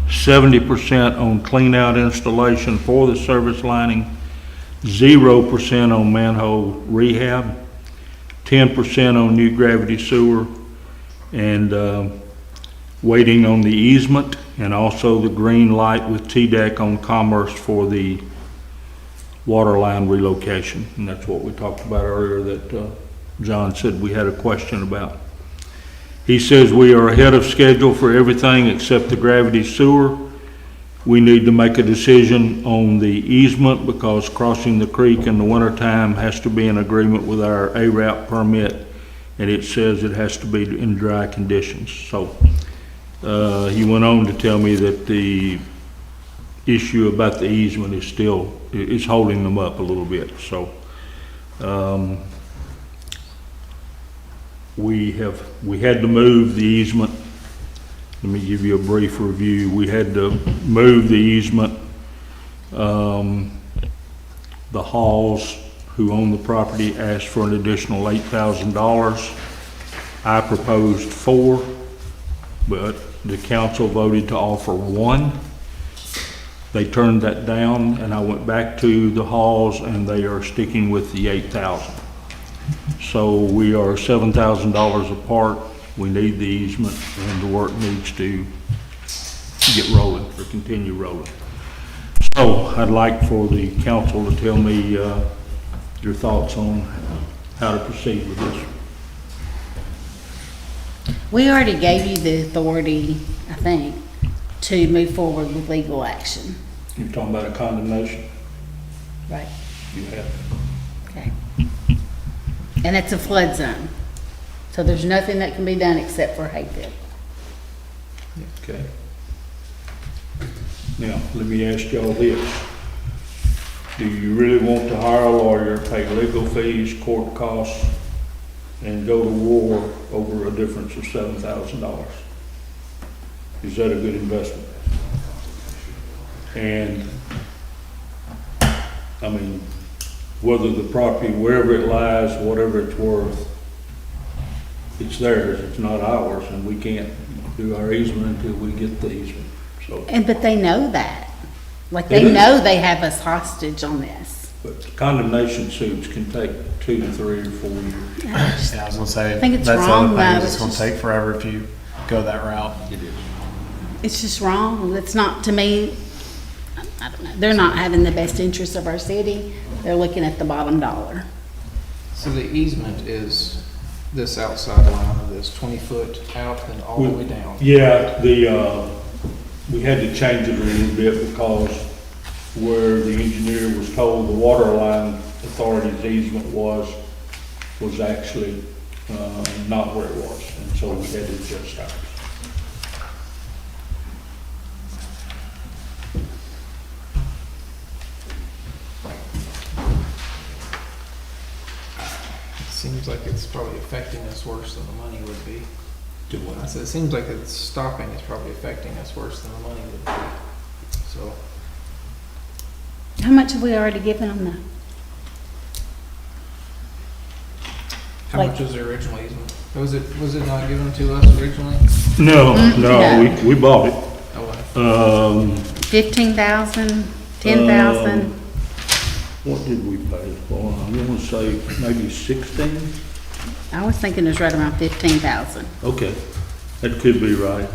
70% on clean out installation for the service lining, 0% on manhole rehab, 10% on new gravity sewer, and waiting on the easement, and also the green light with TDEC on Commerce for the water line relocation. And that's what we talked about earlier that John said we had a question about. He says we are ahead of schedule for everything except the gravity sewer. We need to make a decision on the easement because crossing the creek in the wintertime has to be in agreement with our ARAP permit, and it says it has to be in dry conditions. So he went on to tell me that the issue about the easement is still, is holding them up a little bit. So we had to move the easement. Let me give you a brief review. We had to move the easement. The Halls, who own the property, asked for an additional $8,000. I proposed 4, but the council voted to offer 1. They turned that down, and I went back to the Halls, and they are sticking with the 8,000. So we are $7,000 apart. We need the easement, and the work needs to get rolling or continue rolling. So I'd like for the council to tell me your thoughts on how to proceed with this. We already gave you the authority, I think, to move forward with legal action. You're talking about a condemnation? Right. You have. Okay. And it's a flood zone. So there's nothing that can be done except for hayfield. Okay. Now, let me ask y'all this. Do you really want to hire a lawyer, pay legal fees, court costs, and go to war over a difference of $7,000? Is that a good investment? And, I mean, whether the property, wherever it lies, whatever it's worth, it's theirs, it's not ours, and we can't do our easement until we get the easement, so. But they know that. Like, They they do. know they have us hostage on this. But condemnation suits can take 2 to 3 or 4 years. I just- Yeah, I was gonna say, I think it's that's the wrong, other thing, though. is It's it's gonna just- take forever if you go that route. It is. It's just wrong. It's not, to me, I don't know. They're not having the best interest of our city. They're looking at the bottom dollar. So the easement is this outside line of this 20-foot out and all the way down. Yeah, we had to change it a little bit because where the engineer was told the water line authority's easement was actually not where it was, and so we had to adjust ours. It seems like it's probably affecting us worse than the money would be. Do what? I said, it seems like it's stopping is probably affecting us worse than the money would be. So, How much have we already given them though? how Like- much was the original easement? Was it not given to us originally? No, no. we bought it. Oh, wow. 15,000, 10,000? What did we pay for? I want to say maybe 16? I was thinking it was right around 15,000. Okay, that could be right.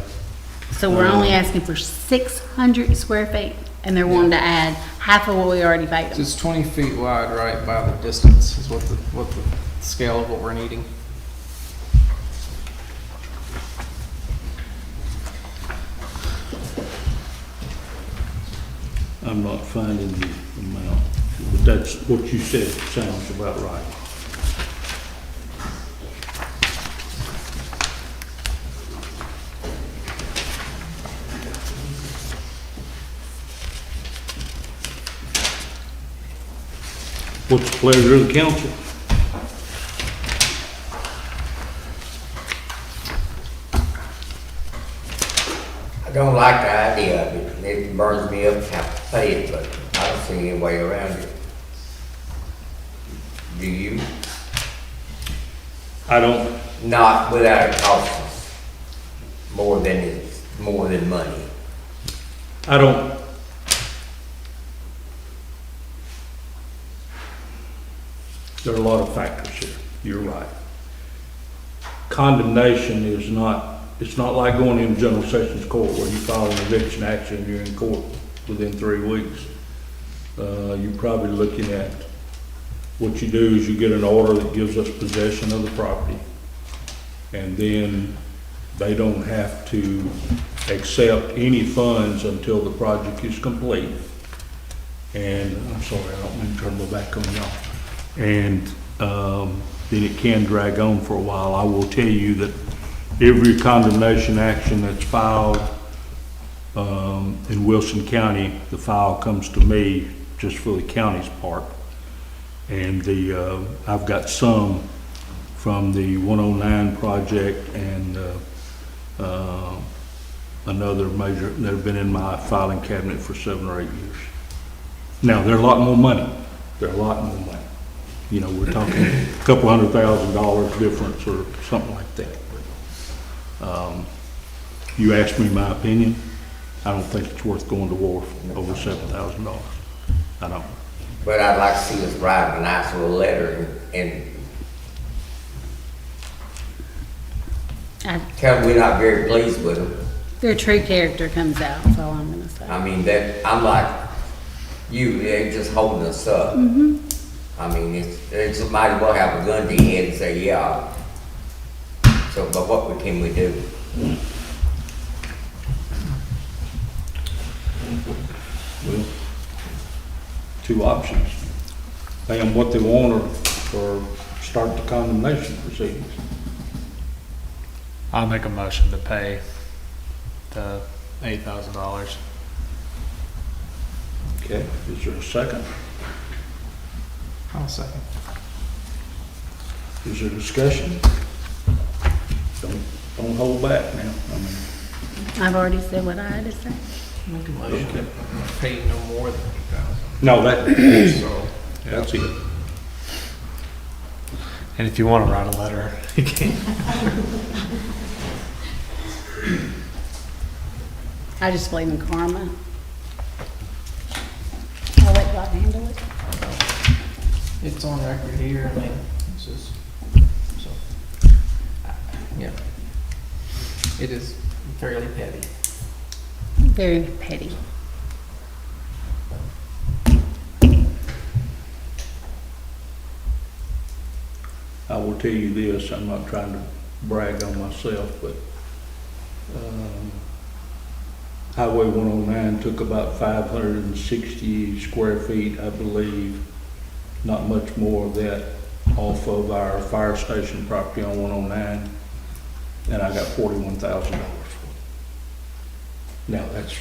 So we're only asking for 600 square feet and they're wanting to add half of what we already paid So them. it's 20 feet wide, right, by the distance is what the scale of what we're needing. I'm not finding the amount, but that's what you said, sounds about right. What's the pleasure of the council? I don't like the idea of it. It burns me up to have to pay it, but I don't see any way around it. Do you? I don't, Not without it costing us more than money. I don't. There are a lot of factors here, you're right. Condemnation is not, it's not like going into general sessions court where you file an eviction action and you're in court within 3 weeks. You're probably looking at, what you do is you get an order that gives us possession of the property. And then they don't have to accept any funds until the project is complete. And, I'm sorry, I don't mean to turn my back on y'all. And then it can drag on for a while. I will tell you that every condemnation action that's filed in Wilson County, the file comes to me just for the county's part. And I've got some from the 109 project and another major that have been in my filing cabinet for 7 or 8 years. Now, they're a lot more money. They're a lot more money. You know, we're talking a couple $100,000 difference or something like that. But, you asked me my opinion. I don't think it's worth going to war for over $7,000. I don't. But I'd like to see us write a nice little letter and tell them we're not very pleased with them. Their true character comes out, that's all I'm gonna say. I mean, that, I'm like, they're just holding us up. I mean, it's might as well have a gun to your head and say, yeah. So, but what can we do? Well, 2 options. Pay them what they want or start the condemnation proceedings. I'll make a motion to pay the $8,000. Okay, is there a second? I'll second. Is there discussion? Don't hold back now. I mean, I've already said what I had to say. Make a motion. Okay. Pay no more than 8,000. No, So, that's it. And if you want to write a letter, you can. I just believe in karma. I'll let God handle it. it's on record here, I mean, it's just, so, yeah. It is fairly petty. Very petty. I will tell you this, I'm not trying to brag on myself, but Highway 109 took about 560 square feet, I believe, not much more of that off of our fire station property on 109, and I got $41,000. Now, that's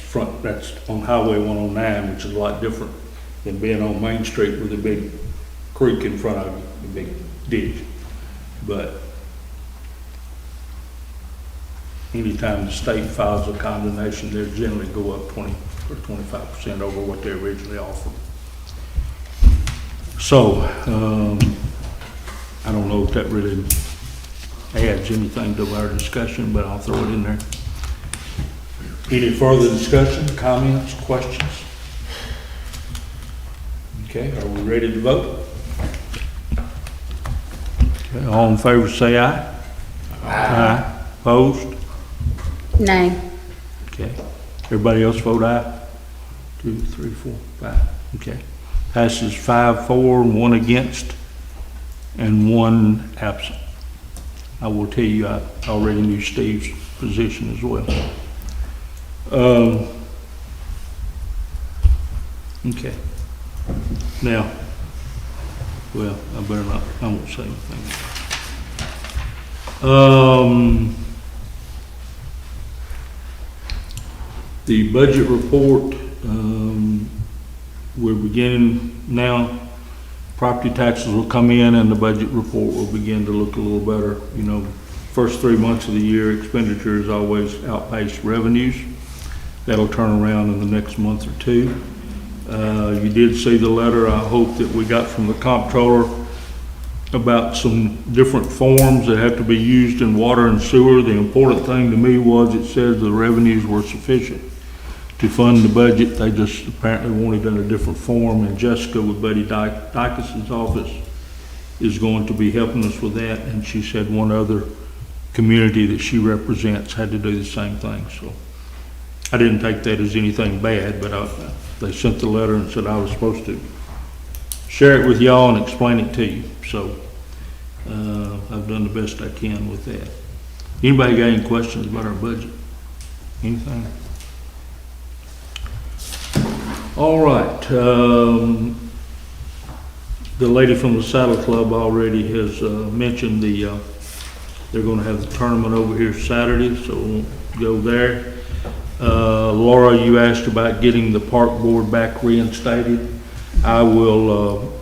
on Highway 109, which is a lot different than being on Main Street with a big creek in front of you, a big ditch. But anytime the state files a condemnation, they generally go up 20 or 25% over what they originally offered. So, I don't know if that really adds anything to our discussion, but I'll throw it in there. Any further discussion, comments, questions? Okay, are we ready to vote? Okay, all in favor say aye. Aye. Opposed? Nay. Okay. Everybody else vote aye? 2, 3, 4, 5. Okay. Passes 5-4, and 1 against, and 1 absent. I will tell you, I already knew Steve's position as well. Okay. Now, well, I better not, I won't say anything. The budget report, we're beginning now. Property taxes will come in and the budget report will begin to look a little better. You know, first 3 months of the year, expenditures always outpace revenues. That'll turn around in the next month or 2. You did see the letter, I hope, that we got from the comptroller about some different forms that have to be used in water and sewer. The important thing to me was it says the revenues were sufficient to fund the budget. They just apparently wanted it in a different form, and Jessica with Buddy Dykes' office is going to be helping us with that, and she said one other community that she represents had to do the same thing. So I didn't take that as anything bad, but they sent the letter and said I was supposed to share it with y'all and explain it to you. So I've done the best I can with that. Anybody got any questions about our budget? Anything? All right. The lady from the Saddle Club already has mentioned they're going to have the tournament over here Saturday, so we'll go there. Laura, you asked about getting the park board back reinstated. I will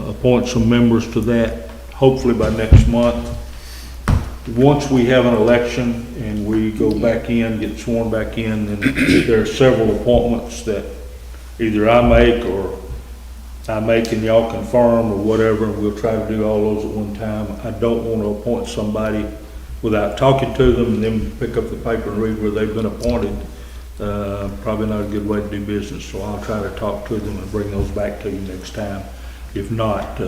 appoint some members to that hopefully by next month. once we have an election and we go back in, get sworn back in, then there are several appointments that either I make and y'all confirm or whatever, and we'll try to do all those at one time. I don't want to appoint somebody without talking to them and then pick up the paper and read where they've been appointed. Probably not a good way to do business, so I'll try to talk to them and bring those back to you next time. If not,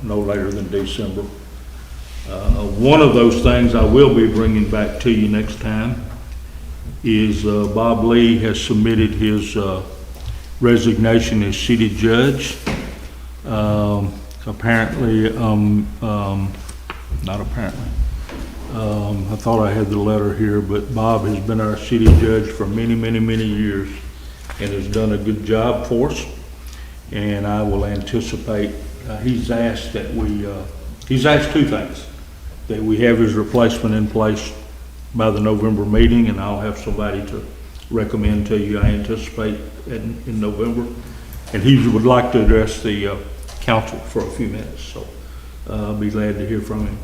no later than December. One of those things I will be bringing back to you next time is Bob Lee has submitted his resignation as city judge. Apparently, not apparently, I thought I had the letter here, but Bob has been our city judge for many, many, many years and has done a good job for us. And I will anticipate, he's asked that he's asked two things. That we have his replacement in place by the November meeting, and I'll have somebody to recommend to you, I anticipate in November. And he would like to address the council for a few minutes, so I'll be glad to hear from him.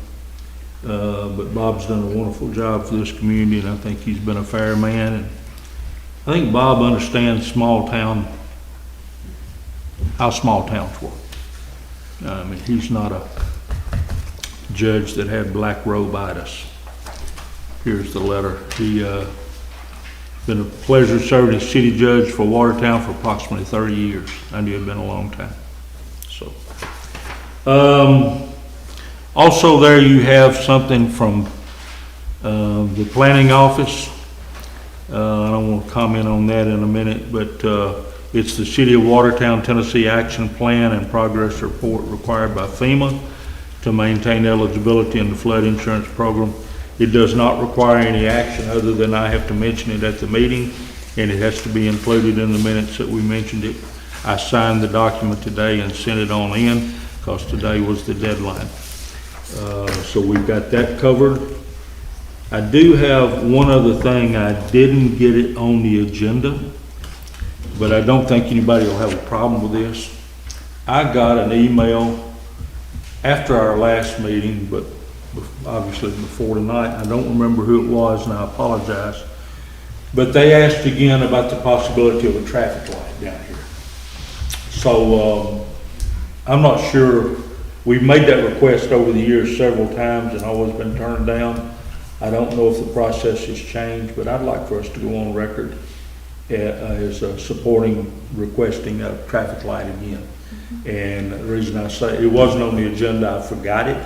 But Bob's done a wonderful job for this community, and I think he's been a fair man. And I think Bob understands how small towns work. I mean, he's not a judge that had black robitis. Here's the letter. He been a pleasure serving as city judge for Watertown for approximately 30 years. I knew it had been a long time. So, also there you have something from the planning office. I don't want to comment on that in a minute, but it's the City of Watertown, Tennessee Action Plan and Progress Report required by FEMA to maintain eligibility in the flood insurance program. It does not require any action other than I have to mention it at the meeting, and it has to be included in the minutes that we mentioned it. I signed the document today and sent it on in because today was the deadline. So we've got that covered. I do have one other thing. I didn't get it on the agenda, but I don't think anybody will have a problem with this. I got an email after our last meeting, but obviously before tonight. I don't remember who it was, and I apologize. But they asked again about the possibility of a traffic light down here. So I'm not sure. We've made that request over the years several times and always been turned down. I don't know if the process has changed, but I'd like for us to go on record as supporting requesting a traffic light again. And the reason I say it wasn't on the agenda, I forgot it,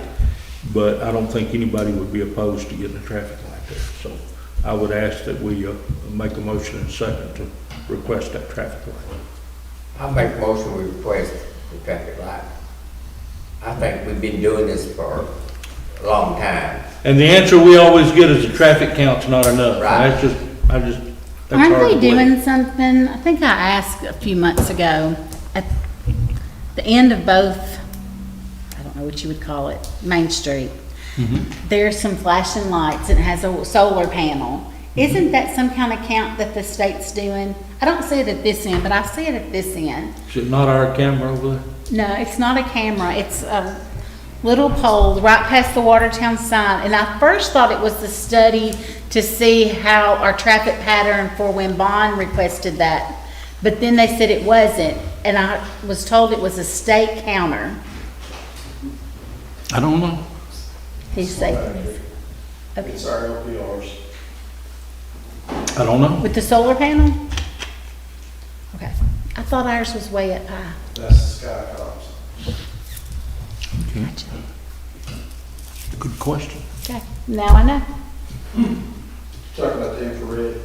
but I don't think anybody would be opposed to getting a traffic light there. So I would ask that we make a motion in a second to request that traffic light. I make a motion we request the traffic light. I think we've been doing this for a long time. And the answer we always get is the traffic count's not enough. Right. That's hard Aren't to they believe. doing something? I think I asked a few months ago, at the end of both, I don't know what you would call it, Main Street. There's some flashing lights and it has a solar panel. Isn't that some kind of count that the state's doing? I don't see it at this end, but I see it at this end. Is it not our camera over there? No, it's not a camera. It's a little pole right past the Watertown sign. And I first thought it was the study to see how our traffic pattern for when Bond requested that. But then they said it wasn't. And I was told it was a state counter. I don't know. He's saying. Okay. It's our LPRs. I don't know. With the solar panel? Okay. I thought ours was way up high. That's the sky cops. Okay. Good question. Okay, now I know. Talk about the infrared.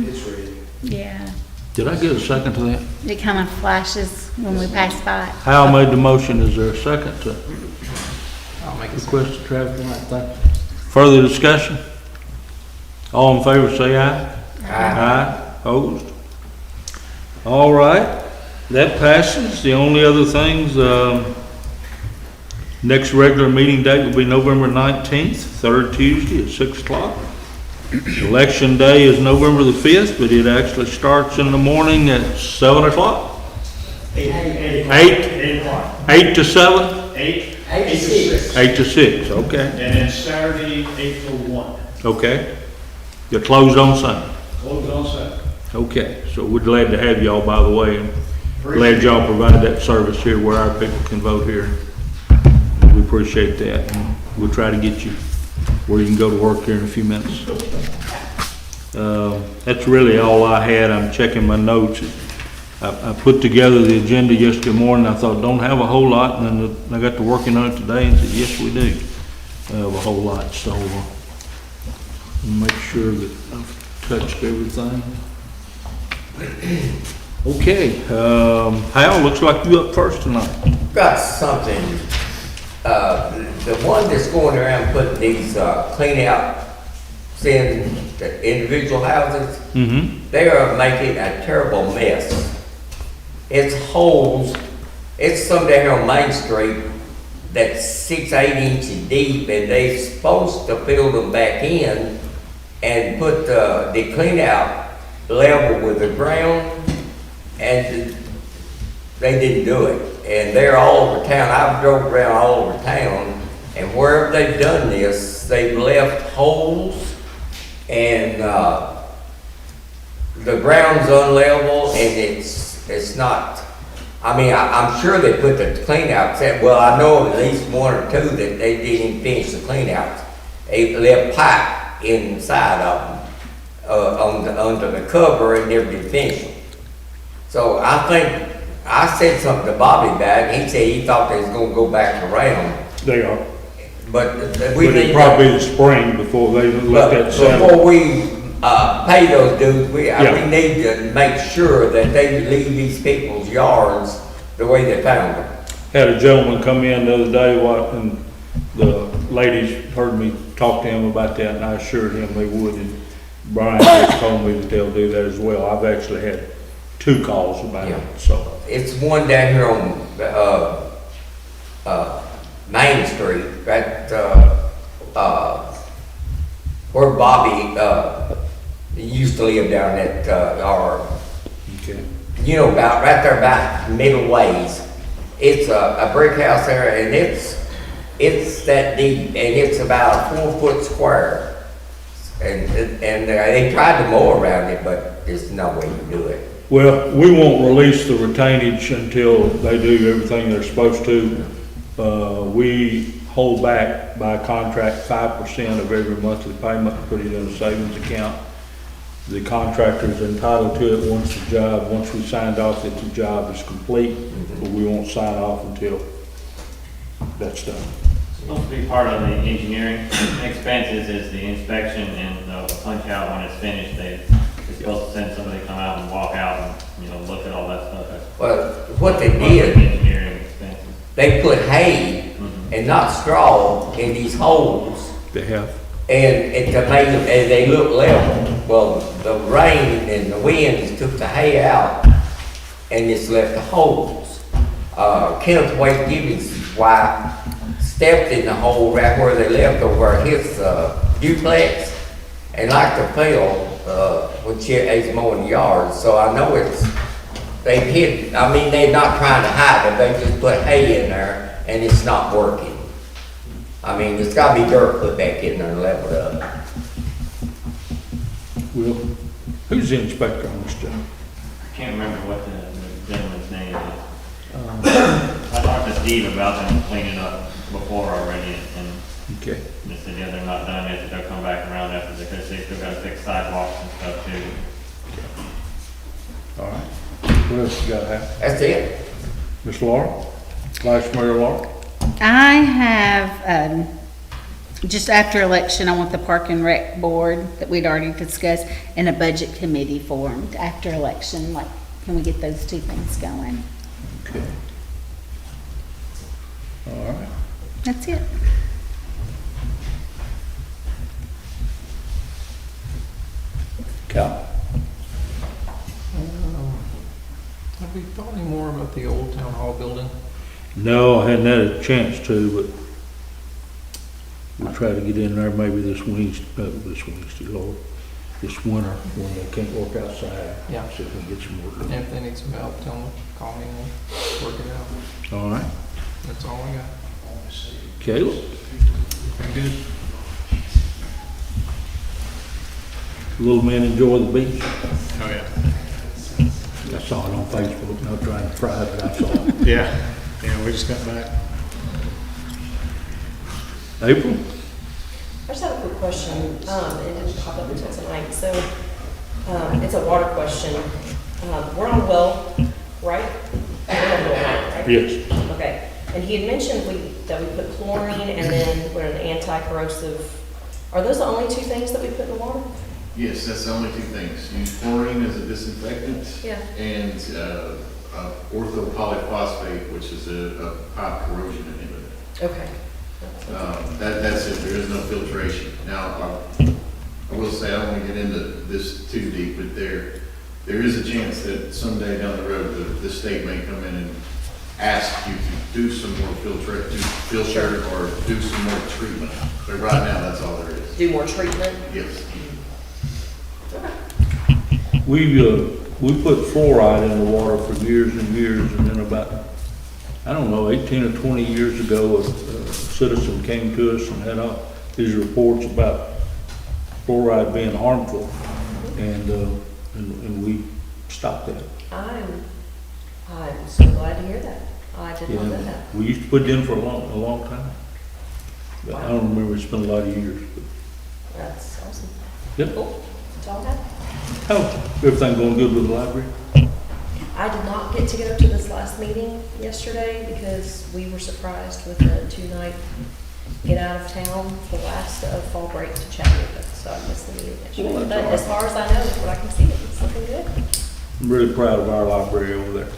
It's red. Yeah. Did I get a second to that? It kind of flashes when we pass by it. Hal made the motion. Is there a second to I'll make it. request the traffic light? Thank you. Further discussion? All in favor say aye. Aye. Opposed? All right, that passes. The only other things, next regular meeting date will be November 19th, third Tuesday at 6 o'clock. Election day is November the 5th, but it actually starts in the morning at 7 o'clock. 8 to 7? 8 8 to 6. 8 to 6, okay, And then Saturday, 8 till 1. okay. You're closed on Sunday. Closed on Saturday. Okay, so we're glad to have y'all, by the way, and glad y'all provide that service here where our people can vote here. We appreciate that, and we'll try to get you where you can go to work here in a few minutes. That's really all I had. I'm checking my notes. I put together the agenda yesterday morning. I thought, don't have a whole lot, and then I got to working on it today and said, yes, we do have a whole lot, so make sure that I've touched everything. Okay, Hal, looks like you up first tonight. Got something, the one that's going around putting these, clean out, seeing the individual houses, they are making a terrible mess. It's holes, it's some down here on Main Street that's 6-8 inches deep, and they're supposed to fill them back in and put the clean out level with the ground, and they didn't do it. And they're all over town. I've drove around all over town, and wherever they've done this, they've left holes, and the ground's unlevel, and it's not. I mean, I'm sure they put the clean outs in. Well, I know of at least one or two that they didn't even finish the clean outs. They left pipe inside of them, under the cover, and never did finish them. So I think, I said something to Bobby about it, he said he thought they was gonna go back around. They are. But We need probably the spring before they let that settle. before we, pay those dudes, we need to make sure that they leave these people's yards the way they found them. Had a gentleman come in the other day, and the ladies heard me talk to him about that, and I assured him they would, and Brian just told me that they'll do that as well. I've actually had 2 calls about it, so. It's one down here on, Main Street, right, where Bobby, used to live down at, Okay. you know, about, right there about middle ways. It's a brick house there, and it's that deep, and it's about 4 foot square. And they tried to mow around it, but there's no way to do it. Well, we won't release the retainage until they do everything they're supposed to. We hold back by contract 5% of every monthly payment, put it in a savings account. The contractor is entitled to it once we signed off that the job is complete, but we won't sign off until that's done. Supposed to be part of the engineering expenses is the inspection and the punch out when it's finished. They're supposed to send somebody to come out and walk out and, look at all that stuff. Well, what they did, engineering expenses. they put hay and not straw in these holes, They have. and to make them, and they look level. Well, the rain and the winds took the hay out, and it's left the holes. Kenneth Wade Gibbons' wife stepped in the hole right where they left over his duplex, and like to fell when she was mowing the yard. So I know they've hid, they're not trying to hide it, they just put hay in there, and it's not working. It's gotta be dirt put back in there and leveled up. Well, who's the inspector on this job? I can't remember what the gentleman's name is. I talked to Steve about them cleaning up before already, and Okay. they said, yeah, they're not done yet, they'll come back around after, because they still gotta fix sidewalks and stuff too. All right. What else you got, Hal? That's it. Miss Laura? Vice Mayor Laura? I have, just after election, I want the Park and Rec Board that we'd already discussed and a budget committee formed after election. Like, can we get those 2 things going? Okay. All right. That's it. Cal? Have we thought any more about the old town hall building? No, I hadn't had a chance to, but we'll try to get in there maybe this winter, this winter when they can't work outside. Yeah. See if we can get some work done. And if they need some help, tell them, call me and we'll work it out. All right. That's all I got. Caleb? Good. Little man enjoy the beach? Oh, yeah. I saw it on Facebook, not trying to pry, but I saw it. Yeah, we just got back. April? I just have a quick question. It didn't pop up until tonight. So, it's a water question. We're on well, right? We're on well, right? Yes. Okay. And he had mentioned that we put chlorine and then we're an anti-corrosive. Are those the only two things that we put in the water? Yes, that's the only two things. Use chlorine as a disinfectant. Yeah. And orthopolyphosphate, which is a pipe corrosion inhibitor. Okay. That's it. There is no filtration. Now, I will say, I don't want to get into this too deep, but there is a chance that someday down the road, the state may come in and ask you to do some more filter or do some more treatment. But right now, that's all there is. Do more treatment? Yes. We put fluoride in the water for years and years, and then about, I don't know, 18 or 20 years ago, a citizen came to us and had these reports about fluoride being harmful, and we stopped that. I'm so glad to hear that. I did not know that. We used to put it in for a long time. But I don't remember, it's been a lot of years. But. That's awesome. Yep. Cool. That's all I have. Oh, everything going good with the library? I did not get to go to this last meeting yesterday because we were surprised with the 2-night get out of town the last of fall break to Chattanooga. So I missed the meeting yesterday. Well, But that's all as right. far as I know, what I can see, it's looking good. I'm really proud of our library over there.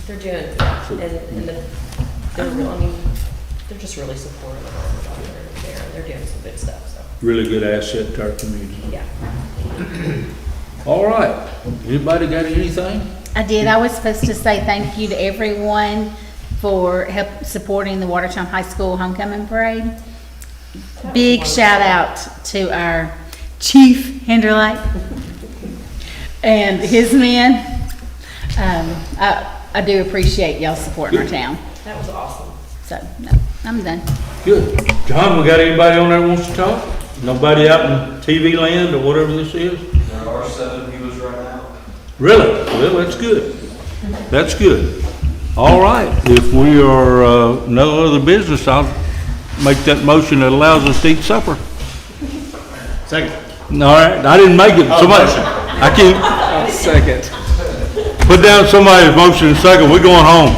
They're doing, yeah, and they're just really supportive of our library there. They're doing some good stuff, so, Really good asset to our community. yeah. All right. Anybody got anything? I did. I was supposed to say thank you to everyone for help supporting the Watertown High School homecoming parade. Big shout out to our Chief Henderlight and his men. I do appreciate y'all supporting our town. That was awesome. So, no, I'm done. Good. John, we got anybody on there who wants to talk? Nobody out in TV land or whatever this is? There are 7 viewers right now. Really? Well, that's good. That's good. All right. If we are no other business, I'll make that motion that allows us to eat supper. Second. All right. I didn't make it. Somebody, I can't Second. put down somebody's motion in a second. We're going home.